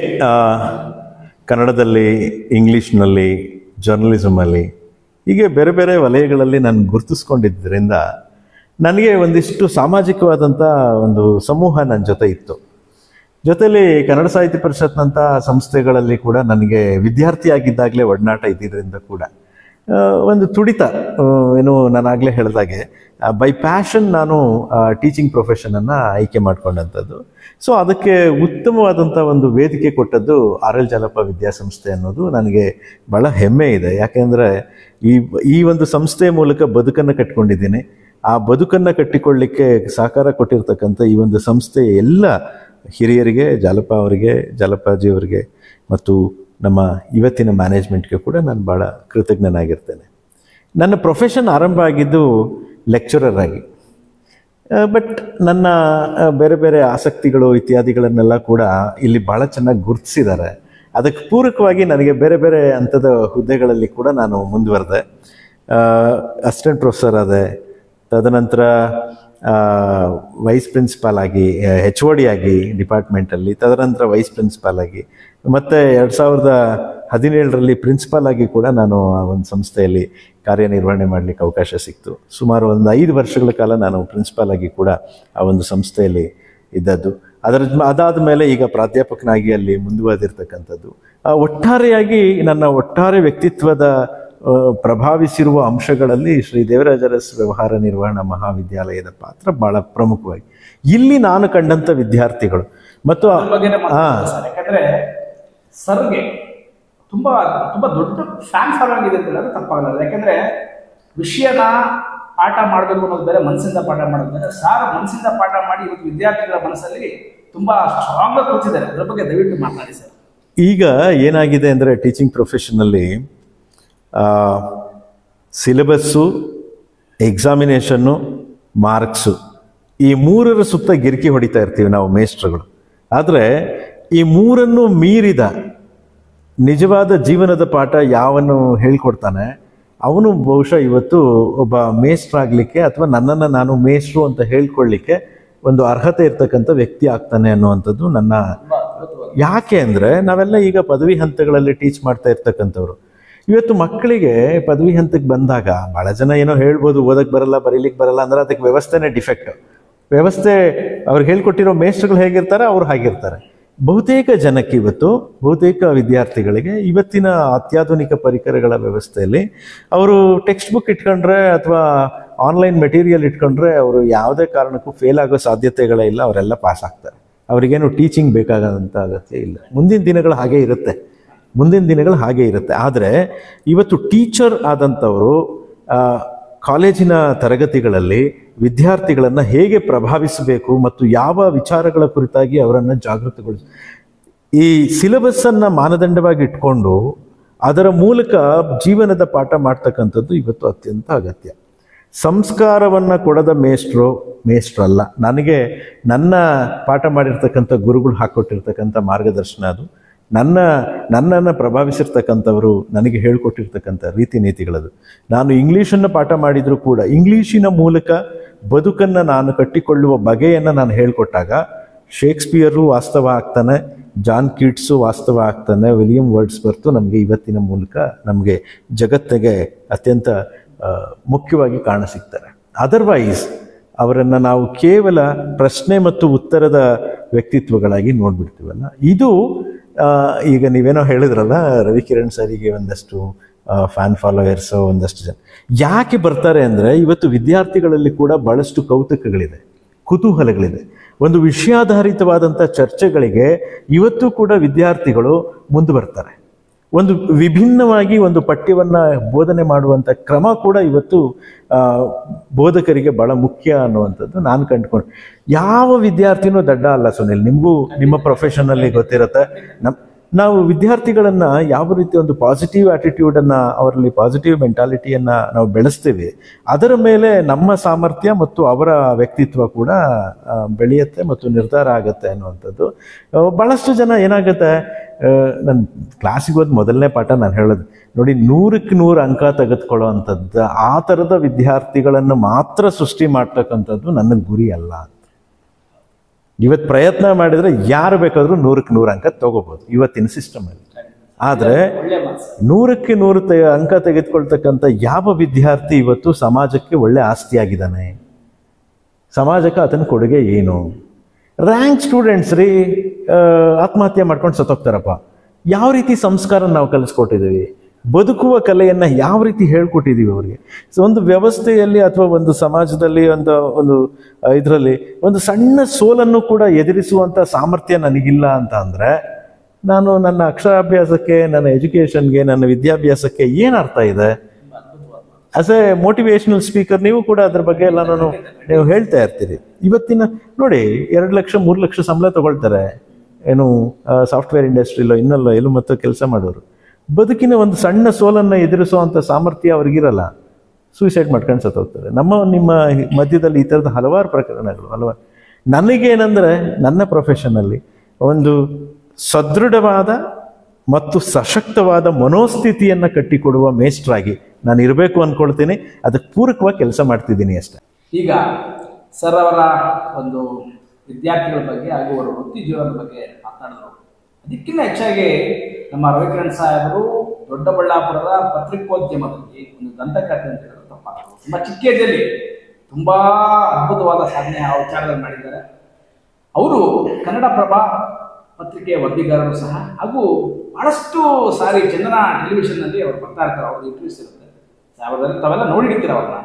ಕನ್ನಡದಲ್ಲಿ, ಇಂಗ್ಲೀಷ್ನಲ್ಲಿ, ಜರ್ನಲಿಸಮಲ್ಲಿ, ಹೀಗೆ ಬೇರೆ ಬೇರೆ ವಲಯಗಳಲ್ಲಿ ನಾನು ಗುರುತಿಸ್ಕೊಂಡಿದ್ದರಿಂದ ನನಗೆ ಒಂದಿಷ್ಟು ಸಾಮಾಜಿಕವಾದಂಥ ಒಂದು ಸಮೂಹ ನನ್ನ ಜೊತೆ ಇತ್ತು. ಜೊತೆಲಿ ಕನ್ನಡ ಸಾಹಿತ್ಯ ಪರಿಷತ್ನಂಥ ಸಂಸ್ಥೆಗಳಲ್ಲಿ ಕೂಡ ನನಗೆ ವಿದ್ಯಾರ್ಥಿಯಾಗಿದ್ದಾಗಲೇ ಒಡನಾಟ ಇದ್ದಿದ್ದರಿಂದ ಕೂಡ ಒಂದು ತುಡಿತ, ಏನು ನಾನಾಗಲೇ ಹೇಳಿದಾಗೆ ಬೈ ಪ್ಯಾಷನ್ ನಾನು ಟೀಚಿಂಗ್ ಪ್ರೊಫೆಷನನ್ನು ಆಯ್ಕೆ ಮಾಡ್ಕೊಂಡಂಥದ್ದು. ಸೊ ಅದಕ್ಕೆ ಉತ್ತಮವಾದಂಥ ಒಂದು ವೇದಿಕೆ ಕೊಟ್ಟದ್ದು RL ಜಾಲಪ್ಪ ವಿದ್ಯಾಸಂಸ್ಥೆ ಅನ್ನೋದು ನನಗೆ ಭಾಳ ಹೆಮ್ಮೆ ಇದೆ. ಯಾಕೆಂದರೆ ಈ ಒಂದು ಸಂಸ್ಥೆಯ ಮೂಲಕ ಬದುಕನ್ನು ಕಟ್ಕೊಂಡಿದ್ದೀನಿ. ಆ ಬದುಕನ್ನು ಕಟ್ಟಿಕೊಳ್ಳಿಕ್ಕೆ ಸಹಕಾರ ಕೊಟ್ಟಿರ್ತಕ್ಕಂಥ ಈ ಒಂದು ಸಂಸ್ಥೆ ಎಲ್ಲ ಹಿರಿಯರಿಗೆ, ಜಾಲಪ್ಪ ಅವರಿಗೆ, ಜಾಲಪ್ಪಾಜಿಯವರಿಗೆ ಮತ್ತು ನಮ್ಮ ಇವತ್ತಿನ ಮ್ಯಾನೇಜ್ಮೆಂಟ್ಗೆ ಕೂಡ ನಾನು ಭಾಳ ಕೃತಜ್ಞನಾಗಿರ್ತೇನೆ. ನನ್ನ ಪ್ರೊಫೆಷನ್ ಆರಂಭ ಆಗಿದ್ದು ಲೆಕ್ಚರರ್ ಆಗಿ. ಬಟ್ ನನ್ನ ಬೇರೆ ಬೇರೆ ಆಸಕ್ತಿಗಳು ಇತ್ಯಾದಿಗಳನ್ನೆಲ್ಲ ಕೂಡ ಇಲ್ಲಿ ಭಾಳ ಚೆನ್ನಾಗಿ ಗುರುತಿಸಿದ್ದಾರೆ. ಅದಕ್ಕೆ ಪೂರಕವಾಗಿ ನನಗೆ ಬೇರೆ ಬೇರೆ ಹಂತದ ಹುದ್ದೆಗಳಲ್ಲಿ ಕೂಡ ನಾನು ಮುಂದುವರೆದೆ. ಅಸಿಸ್ಟೆಂಟ್ ಪ್ರೊಫೆಸರ್ ಆದೆ, ತದನಂತರ ವೈಸ್ ಪ್ರಿನ್ಸಿಪಾಲ್ ಆಗಿ, HOD ಆಗಿ ಡಿಪಾರ್ಟ್ಮೆಂಟಲ್ಲಿ, ತದನಂತರ ವೈಸ್ ಪ್ರಿನ್ಸಿಪಾಲ್ ಆಗಿ, ಮತ್ತು 2017ರಲ್ಲಿ ಪ್ರಿನ್ಸಿಪಾಲ್ ಆಗಿ ಕೂಡ ನಾನು ಆ ಒಂದು ಸಂಸ್ಥೆಯಲ್ಲಿ ಕಾರ್ಯನಿರ್ವಹಣೆ ಮಾಡಲಿಕ್ಕೆ ಅವಕಾಶ ಸಿಕ್ತು. ಸುಮಾರು ಒಂದು 5 ವರ್ಷಗಳ ಕಾಲ ನಾನು ಪ್ರಿನ್ಸಿಪಾಲ್ ಆಗಿ ಕೂಡ ಆ ಒಂದು ಸಂಸ್ಥೆಯಲ್ಲಿ ಇದ್ದದ್ದು. ಅದಾದ ಮೇಲೆ ಈಗ ಪ್ರಾಧ್ಯಾಪಕನಾಗಿ ಅಲ್ಲಿ ಮುಂದುವರೆದಿರ್ತಕ್ಕಂಥದ್ದು. ಒಟ್ಟಾರೆಯಾಗಿ ನನ್ನ ಒಟ್ಟಾರೆ ವ್ಯಕ್ತಿತ್ವದ ಪ್ರಭಾವಿಸಿರುವ ಅಂಶಗಳಲ್ಲಿ ಶ್ರೀ ದೇವರಾಜ ಅರಸ್ ವ್ಯವಹಾರ ನಿರ್ವಹಣಾ ಮಹಾವಿದ್ಯಾಲಯದ ಪಾತ್ರ ಬಹಳ ಪ್ರಮುಖವಾಗಿ. ಇಲ್ಲಿ ನಾನು ಕಂಡಂಥ ವಿದ್ಯಾರ್ಥಿಗಳು ಮತ್ತು ಯಾಕಂದ್ರೆ ಸರ್ಗೆ ತುಂಬಾ ತುಂಬಾ ದೊಡ್ಡ ಫ್ಯಾನ್ ಫಾಲೋವಿಂಗ್ ಇದೆ ಅಂತ ತಪ್ಪಾಗಲ್ಲ. ಯಾಕಂದ್ರೆ ವಿಷಯನ ಪಾಠ ಮಾಡಬೇಕು ಅನ್ನೋದು ಬೇರೆ, ಮನಸ್ಸಿಂದ ಪಾಠ ಮಾಡೋದು ಬೇರೆ. ಸಾರ್ ಮನಸ್ಸಿಂದ ಪಾಠ ಮಾಡಿ ಇವತ್ತು ವಿದ್ಯಾರ್ಥಿಗಳ ಮನಸ್ಸಲ್ಲಿ ತುಂಬಾ ಸ್ಟ್ರಾಂಗ್ ಆಗಿ ಕೂತಿದ್ದಾರೆ. ಅದ್ರ ಬಗ್ಗೆ ದಯವಿಟ್ಟು ಮಾತನಾಡಿ ಸರ್. ಈಗ ಏನಾಗಿದೆ ಅಂದರೆ ಟೀಚಿಂಗ್ ಪ್ರೊಫೆಷನಲ್ಲಿ ಸಿಲೆಬಸ್ಸು, ಎಕ್ಸಾಮಿನೇಷನ್ನು, ಮಾರ್ಕ್ಸು ಈ ಮೂರರ ಸುತ್ತ ಗಿರಿಕಿ ಹೊಡಿತಾ ಇರ್ತೀವಿ ನಾವು ಮೇಸ್ಟ್ರುಗಳು. ಆದರೆ ಈ ಮೂರನ್ನು ಮೀರಿದ ನಿಜವಾದ ಜೀವನದ ಪಾಠ ಯಾವನು ಹೇಳ್ಕೊಡ್ತಾನೆ ಅವನು ಬಹುಶಃ ಇವತ್ತು ಒಬ್ಬ ಮೇಸ್ಟ್ರಾಗಲಿಕ್ಕೆ ಅಥವಾ ನನ್ನನ್ನು ನಾನು ಮೇಸ್ಟ್ರು ಅಂತ ಹೇಳ್ಕೊಳ್ಳಿಕ್ಕೆ ಒಂದು ಅರ್ಹತೆ ಇರ್ತಕ್ಕಂಥ ವ್ಯಕ್ತಿ ಆಗ್ತಾನೆ ಅನ್ನುವಂಥದ್ದು ನನ್ನ. ಯಾಕೆ ಅಂದರೆ ನಾವೆಲ್ಲ ಈಗ ಪದವಿ ಹಂತಗಳಲ್ಲಿ ಟೀಚ್ ಮಾಡ್ತಾ ಇರ್ತಕ್ಕಂಥವ್ರು. ಇವತ್ತು ಮಕ್ಕಳಿಗೆ ಪದವಿ ಹಂತಕ್ಕೆ ಬಂದಾಗ ಭಾಳ ಜನ ಏನೋ ಹೇಳ್ಬೋದು, ಓದಕ್ಕೆ ಬರಲ್ಲ, ಬರೀಲಿಕ್ಕೆ ಬರಲ್ಲ ಅಂದರೆ ಅದಕ್ಕೆ ವ್ಯವಸ್ಥೆನೇ ಡಿಫೆಕ್ಟ್. ವ್ಯವಸ್ಥೆ ಅವ್ರಿಗೆ ಹೇಳ್ಕೊಟ್ಟಿರೋ ಮೇಸ್ಟ್ರುಗಳು ಹೇಗಿರ್ತಾರೆ ಅವ್ರು ಹಾಗಿರ್ತಾರೆ. ಬಹುತೇಕ ಜನಕ್ಕೆ ಇವತ್ತು, ಬಹುತೇಕ ವಿದ್ಯಾರ್ಥಿಗಳಿಗೆ ಇವತ್ತಿನ ಅತ್ಯಾಧುನಿಕ ಪರಿಕರಗಳ ವ್ಯವಸ್ಥೆಯಲ್ಲಿ ಅವರು ಟೆಕ್ಸ್ಟ್ ಬುಕ್ ಇಟ್ಕೊಂಡ್ರೆ ಅಥವಾ ಆನ್ಲೈನ್ ಮೆಟೀರಿಯಲ್ ಇಟ್ಕೊಂಡ್ರೆ ಅವರು ಯಾವುದೇ ಕಾರಣಕ್ಕೂ ಫೇಲ್ ಆಗೋ ಸಾಧ್ಯತೆಗಳೇ ಇಲ್ಲ, ಅವರೆಲ್ಲ ಪಾಸ್ ಆಗ್ತಾರೆ. ಅವರಿಗೇನು ಟೀಚಿಂಗ್ ಬೇಕಾದಂಥ ಅಗತ್ಯ ಇಲ್ಲ. ಮುಂದಿನ ದಿನಗಳು ಹಾಗೇ ಇರುತ್ತೆ. ಆದರೆ ಇವತ್ತು ಟೀಚರ್ ಆದಂಥವರು ಕಾಲೇಜಿನ ತರಗತಿಗಳಲ್ಲಿ ವಿದ್ಯಾರ್ಥಿಗಳನ್ನು ಹೇಗೆ ಪ್ರಭಾವಿಸಬೇಕು ಮತ್ತು ಯಾವ ವಿಚಾರಗಳ ಕುರಿತಾಗಿ ಅವರನ್ನು ಜಾಗೃತಿಗೊಳಿಸ, ಈ ಸಿಲೆಬಸ್ಸನ್ನು ಮಾನದಂಡವಾಗಿ ಇಟ್ಕೊಂಡು ಅದರ ಮೂಲಕ ಜೀವನದ ಪಾಠ ಮಾಡ್ತಕ್ಕಂಥದ್ದು ಇವತ್ತು ಅತ್ಯಂತ ಅಗತ್ಯ. ಸಂಸ್ಕಾರವನ್ನು ಕೊಡದ ಮೇಸ್ಟ್ರಲ್ಲ. ನನಗೆ ನನ್ನ ಪಾಠ ಮಾಡಿರ್ತಕ್ಕಂಥ ಗುರುಗಳು ಹಾಕ್ಕೊಟ್ಟಿರ್ತಕ್ಕಂಥ ಮಾರ್ಗದರ್ಶನ ಅದು. ನನ್ನನ್ನು ಪ್ರಭಾವಿಸಿರ್ತಕ್ಕಂಥವರು ನನಗೆ ಹೇಳ್ಕೊಟ್ಟಿರ್ತಕ್ಕಂಥ ರೀತಿ ನೀತಿಗಳದು. ನಾನು ಇಂಗ್ಲೀಷನ್ನು ಪಾಠ ಮಾಡಿದರೂ ಕೂಡ ಇಂಗ್ಲೀಷಿನ ಮೂಲಕ ಬದುಕನ್ನು ನಾನು ಕಟ್ಟಿಕೊಳ್ಳುವ ಬಗೆಯನ್ನು ನಾನು ಹೇಳ್ಕೊಟ್ಟಾಗ ಶೇಕ್ಸ್ಪಿಯರು ವಾಸ್ತವ ಆಗ್ತಾನೆ, ಜಾನ್ ಕೀಟ್ಸು ವಾಸ್ತವ ಆಗ್ತಾನೆ, ವಿಲಿಯಂ ವರ್ಡ್ಸ್ವರ್ತು ನಮಗೆ ಇವತ್ತಿನ ಮೂಲಕ ನಮಗೆ ಜಗತ್ತಿಗೆ ಅತ್ಯಂತ ಮುಖ್ಯವಾಗಿ ಕಾಣಸಿಗ್ತಾರೆ. ಅದರ್ವೈಸ್ ಅವರನ್ನು ನಾವು ಕೇವಲ ಪ್ರಶ್ನೆ ಮತ್ತು ಉತ್ತರದ ವ್ಯಕ್ತಿತ್ವಗಳಾಗಿ ನೋಡ್ಬಿಡ್ತೀವಲ್ಲ. ಇದು ಈಗ ನೀವೇನೋ ಹೇಳಿದ್ರಲ್ಲ, ರವಿಕಿರಣ್ ಸರಿಗೆ ಒಂದಷ್ಟು ಫ್ಯಾನ್ ಫಾಲೋವರ್ಸು ಒಂದಷ್ಟು ಜನ ಯಾಕೆ ಬರ್ತಾರೆ ಅಂದರೆ ಇವತ್ತು ವಿದ್ಯಾರ್ಥಿಗಳಲ್ಲಿ ಕೂಡ ಭಾಳಷ್ಟು ಕೌತುಕಗಳಿದೆ, ಕುತೂಹಲಗಳಿದೆ. ಒಂದು ವಿಷಯಾಧಾರಿತವಾದಂಥ ಚರ್ಚೆಗಳಿಗೆ ಇವತ್ತು ಕೂಡ ವಿದ್ಯಾರ್ಥಿಗಳು ಮುಂದೆ ಬರ್ತಾರೆ. ಒಂದು ವಿಭಿನ್ನವಾಗಿ ಒಂದು ಪಠ್ಯವನ್ನು ಬೋಧನೆ ಮಾಡುವಂಥ ಕ್ರಮ ಕೂಡ ಇವತ್ತು ಬೋಧಕರಿಗೆ ಭಾಳ ಮುಖ್ಯ ಅನ್ನುವಂಥದ್ದು ನಾನು ಕಂಡುಕೊಂಡು. ಯಾವ ವಿದ್ಯಾರ್ಥಿನೂ ದಡ್ಡ ಅಲ್ಲ ಸುನಿಲ್, ನಿಮಗೂ ನಿಮ್ಮ ಪ್ರೊಫೆಷನಲ್ಲಿ ಗೊತ್ತಿರುತ್ತೆ. ನಾವು ವಿದ್ಯಾರ್ಥಿಗಳನ್ನು ಯಾವ ರೀತಿ ಒಂದು ಪಾಸಿಟಿವ್ ಆ್ಯಟಿಟ್ಯೂಡನ್ನು, ಅವರಲ್ಲಿ ಪಾಸಿಟಿವ್ ಮೆಂಟಾಲಿಟಿಯನ್ನು ನಾವು ಬೆಳೆಸ್ತೀವಿ, ಅದರ ಮೇಲೆ ನಮ್ಮ ಸಾಮರ್ಥ್ಯ ಮತ್ತು ಅವರ ವ್ಯಕ್ತಿತ್ವ ಕೂಡ ಬೆಳೆಯುತ್ತೆ ಮತ್ತು ನಿರ್ಧಾರ ಆಗುತ್ತೆ ಅನ್ನುವಂಥದ್ದು. ಭಾಳಷ್ಟು ಜನ ಏನಾಗುತ್ತೆ, ನನ್ನ ಕ್ಲಾಸಿಗೆ ಹೋದ ಮೊದಲನೇ ಪಾಠ ನಾನು ಹೇಳೋದು ನೋಡಿ, 100ಕ್ಕೆ 100 ಅಂಕ ತೆಗೆದುಕೊಳ್ಳೋ ಅಂಥದ್ದು ಆ ಥರದ ವಿದ್ಯಾರ್ಥಿಗಳನ್ನು ಮಾತ್ರ ಸೃಷ್ಟಿ ಮಾಡ್ತಕ್ಕಂಥದ್ದು ನನ್ನ ಗುರಿ ಅಲ್ಲ. ಇವತ್ತು ಪ್ರಯತ್ನ ಮಾಡಿದರೆ ಯಾರು ಬೇಕಾದರೂ 100ಕ್ಕೆ 100 ಅಂಕ ತಗೋಬೋದು ಇವತ್ತಿನ ಸಿಸ್ಟಮಲ್ಲಿ. ಆದರೆ 100ಕ್ಕೆ 100 ಅಂಕ ತೆಗೆದುಕೊಳ್ತಕ್ಕಂಥ ಯಾವ ವಿದ್ಯಾರ್ಥಿ ಇವತ್ತು ಸಮಾಜಕ್ಕೆ ಒಳ್ಳೆ ಆಸ್ತಿಯಾಗಿದ್ದಾನೆ? ಸಮಾಜಕ್ಕೆ ಆತನ ಕೊಡುಗೆ ಏನು? ರ್ಯಾಂಕ್ ಸ್ಟೂಡೆಂಟ್ಸ್ ರೀ ಆತ್ಮಹತ್ಯೆ ಮಾಡ್ಕೊಂಡು ಸತ್ತೋಗ್ತಾರಪ್ಪ. ಯಾವ ರೀತಿ ಸಂಸ್ಕಾರ ನಾವು ಕಲಿಸ್ಕೊಟ್ಟಿದ್ದೀವಿ? ಬದುಕುವ ಕಲೆಯನ್ನು ಯಾವ ರೀತಿ ಹೇಳ್ಕೊಟ್ಟಿದ್ದೀವಿ ಅವರಿಗೆ? ಸೊ ಒಂದು ವ್ಯವಸ್ಥೆಯಲ್ಲಿ ಅಥವಾ ಒಂದು ಸಮಾಜದಲ್ಲಿ ಒಂದು ಇದರಲ್ಲಿ ಒಂದು ಸಣ್ಣ ಸೋಲನ್ನು ಕೂಡ ಎದುರಿಸುವಂಥ ಸಾಮರ್ಥ್ಯ ನನಗಿಲ್ಲ ಅಂತ ಅಂದರೆ ನಾನು ನನ್ನ ಅಕ್ಷರಾಭ್ಯಾಸಕ್ಕೆ, ನನ್ನ ಎಜುಕೇಷನ್ಗೆ, ನನ್ನ ವಿದ್ಯಾಭ್ಯಾಸಕ್ಕೆ ಏನು ಅರ್ಥ ಇದೆ? ಆಸ್ ಎ ಮೋಟಿವೇಶನಲ್ ಸ್ಪೀಕರ್ ನೀವು ಕೂಡ ಅದ್ರ ಬಗ್ಗೆ ಎಲ್ಲ ನೀವು ಹೇಳ್ತಾ ಇರ್ತೀರಿ. ಇವತ್ತಿನ ನೋಡಿ 2 ಲಕ್ಷ 3 ಲಕ್ಷ ಸಂಬಳ ತಗೊಳ್ತಾರೆ, ಏನು ಸಾಫ್ಟ್ವೇರ್ ಇಂಡಸ್ಟ್ರಿಲೋ ಇನ್ನಲ್ಲೋ ಎಲ್ಲೂ ಮತ್ತು ಕೆಲಸ ಮಾಡೋರು. ಬದುಕಿನ ಒಂದು ಸಣ್ಣ ಸೋಲನ್ನು ಎದುರಿಸುವಂಥ ಸಾಮರ್ಥ್ಯ ಅವ್ರಿಗಿರಲ್ಲ, ಸೂಸೈಡ್ ಮಾಡ್ಕೊಂಡು ಸತ್ತೋಗ್ತಾರೆ. ನಿಮ್ಮ ಮಧ್ಯದಲ್ಲಿ ಈ ಥರದ ಹಲವಾರು ಪ್ರಕರಣಗಳು. ನನಗೇನೆಂದರೆ ನನ್ನ ಪ್ರೊಫೆಷನಲ್ಲಿ ಒಂದು ಸದೃಢವಾದ ಮತ್ತು ಸಶಕ್ತವಾದ ಮನೋಸ್ಥಿತಿಯನ್ನು ಕಟ್ಟಿಕೊಡುವ ಮೇಸ್ಟ್ರಾಗಿ ನಾನು ಇರಬೇಕು ಅಂದ್ಕೊಳ್ತೀನಿ. ಅದಕ್ಕೆ ಪೂರಕವಾಗಿ ಕೆಲಸ ಮಾಡ್ತಿದ್ದೀನಿ ಅಷ್ಟೇ. ಈಗ ಸರ್ ಅವರ ಒಂದು ವಿದ್ಯಾರ್ಥಿಗಳ ಬಗ್ಗೆ ಹಾಗೂ ಅವರ ವೃತ್ತಿ ಜೀವನದ ಬಗ್ಗೆ ಮಾತನಾಡಿದ್ರು. ಅದಕ್ಕಿಂತ ಹೆಚ್ಚಾಗಿ ನಮ್ಮ ರವಿಕಿರಣ್ ಸಾಹೇಬರು ದೊಡ್ಡಬಳ್ಳಾಪುರದ ಪತ್ರಿಕೋದ್ಯಮದಲ್ಲಿ ಒಂದು ದಂತಕಥೆ ಅಂತ ಹೇಳೋದು ತಪ್ಪಾಗಲ್ಲ. ತುಂಬ ಚಿಕ್ಕ ಏಜಲ್ಲಿ ತುಂಬ ಅದ್ಭುತವಾದ ಸಾಧನೆ ಆ ವಿಚಾರದಲ್ಲಿ ಮಾಡಿದ್ದಾರೆ. ಅವರು ಕನ್ನಡಪ್ರಭ ಪತ್ರಿಕೆಯ ವರದಿಗಾರರು ಸಹ, ಹಾಗೂ ಬಹಳಷ್ಟು ಸಾರಿ ಚಂದನ ಟೆಲಿವಿಷನ್ನಲ್ಲಿ ಅವರು ಬರ್ತಾ ಇರ್ತಾರೆ. ಅವ್ರದ್ದು ಇಂಟರ್ವ್ಯೂಸ್ ಇರುತ್ತೆ. ಸಾಹೇಬರಲ್ಲಿ ತಾವೆಲ್ಲ ನೋಡಿರ್ತೀರ ಅವ್ರನ್ನ.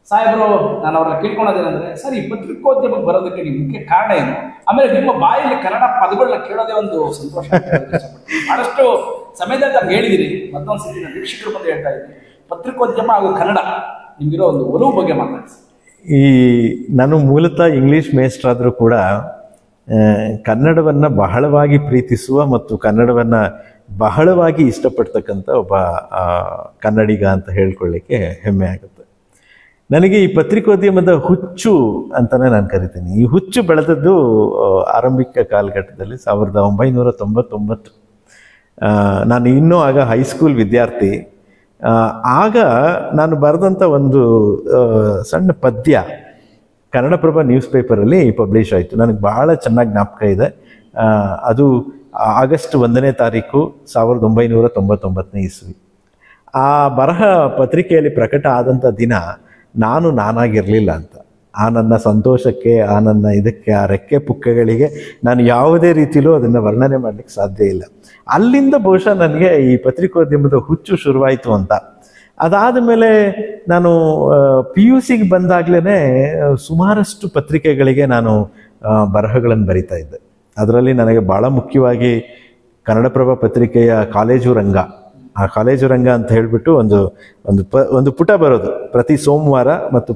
ಸಾಹೇಬರು ನಾನು ಅವ್ರನ್ನ ಕೇಳ್ಕೊಳೋದೇನೆಂದರೆ, ಸರ್ ಈ ಪತ್ರಿಕೋದ್ಯಮಕ್ಕೆ ಬರೋದಕ್ಕೆ ನಿಮ್ಮ ಮುಖ್ಯ ಕಾರಣ ಏನು? ಆಮೇಲೆ ನಿಮ್ಮ ಬಾಯಲ್ಲಿ ಕನ್ನಡ ಪದಗಳನ್ನ ಕೇಳೋದೇ ಒಂದು ಸಂತೋಷ. ಬಹಳಷ್ಟು ಸಮಯದಲ್ಲಿ ನಮ್ಗೆ ಹೇಳಿದಿರಿ, ಮತ್ತೊಂದು ಸತಿ ನಾನು ವೀಕ್ಷಕರು ಬಂದು ಹೇಳ್ತಾ ಇದ್ದೀನಿ, ಪತ್ರಿಕೋದ್ಯಮ ಹಾಗೂ ಕನ್ನಡ ನಿಮಗಿರೋ ಒಂದು ಒಲವು ಬಗ್ಗೆ ಮಾತಾಡಿಸಿ. ಈ ನಾನು ಮೂಲತಃ ಇಂಗ್ಲೀಷ್ ಮೇಸ್ಟರ್ ಆದರೂ ಕೂಡ ಕನ್ನಡವನ್ನು ಬಹಳವಾಗಿ ಪ್ರೀತಿಸುವ ಮತ್ತು ಕನ್ನಡವನ್ನು ಬಹಳವಾಗಿ ಇಷ್ಟಪಡ್ತಕ್ಕಂಥ ಒಬ್ಬ ಕನ್ನಡಿಗ ಅಂತ ಹೇಳ್ಕೊಳ್ಳಿಕ್ಕೆ ಹೆಮ್ಮೆ ಆಗುತ್ತೆ. ನನಗೆ ಈ ಪತ್ರಿಕೋದ್ಯಮದ ಹುಚ್ಚು ಅಂತಲೇ ನಾನು ಕರಿತೀನಿ. ಈ ಹುಚ್ಚು ಬೆಳೆದದ್ದು ಆರಂಭಿಕ ಕಾಲಘಟ್ಟದಲ್ಲಿ 1999. ನಾನು ಇನ್ನೂ ಆಗ ಹೈಸ್ಕೂಲ್ ವಿದ್ಯಾರ್ಥಿ. ಆಗ ನಾನು ಬರೆದಂಥ ಒಂದು ಸಣ್ಣ ಪದ್ಯ ಕನ್ನಡಪ್ರಭ ನ್ಯೂಸ್ ಪೇಪರಲ್ಲಿ ಪಬ್ಲಿಷ್ ಆಯಿತು. ನನಗೆ ಭಾಳ ಚೆನ್ನಾಗಿ ಜ್ಞಾಪಕ ಇದೆ. ಅದು ಆಗಸ್ಟ್ 1ನೇ ತಾರೀಕು 1999 ಇಸ್ವಿ. ಆ ಬರಹ ಪತ್ರಿಕೆಯಲ್ಲಿ ಪ್ರಕಟ ಆದಂಥ ದಿನ ನಾನಾಗಿರಲಿಲ್ಲ ಅಂತ. ಆ ನನ್ನ ಸಂತೋಷಕ್ಕೆ, ಆ ನನ್ನ ಇದಕ್ಕೆ, ಆ ರೆಕ್ಕೆ ಪುಕ್ಕಗಳಿಗೆ ನಾನು ಯಾವುದೇ ರೀತಿಯಲ್ಲೂ ಅದನ್ನು ವರ್ಣನೆ ಮಾಡಲಿಕ್ಕೆ ಸಾಧ್ಯ ಇಲ್ಲ. ಅಲ್ಲಿಂದ ಬಹುಶಃ ನನಗೆ ಈ ಪತ್ರಿಕೋದ್ಯಮದ ಹುಚ್ಚು ಶುರುವಾಯಿತು ಅಂತ. ಅದಾದ ಮೇಲೆ ನಾನು PUC ಬಂದಾಗಲೇ ಸುಮಾರಷ್ಟು ಪತ್ರಿಕೆಗಳಿಗೆ ನಾನು ಬರಹಗಳನ್ನು ಬರಿತಾ ಇದ್ದೆ. ಅದರಲ್ಲಿ ನನಗೆ ಭಾಳ ಮುಖ್ಯವಾಗಿ ಕನ್ನಡಪ್ರಭ ಪತ್ರಿಕೆಯ ಕಾಲೇಜು ರಂಗ, ಆ ಕಾಲೇಜು ರಂಗ ಅಂತ ಹೇಳಿಬಿಟ್ಟು ಒಂದು ಪುಟ ಬರೋದು ಪ್ರತಿ ಸೋಮವಾರ ಮತ್ತು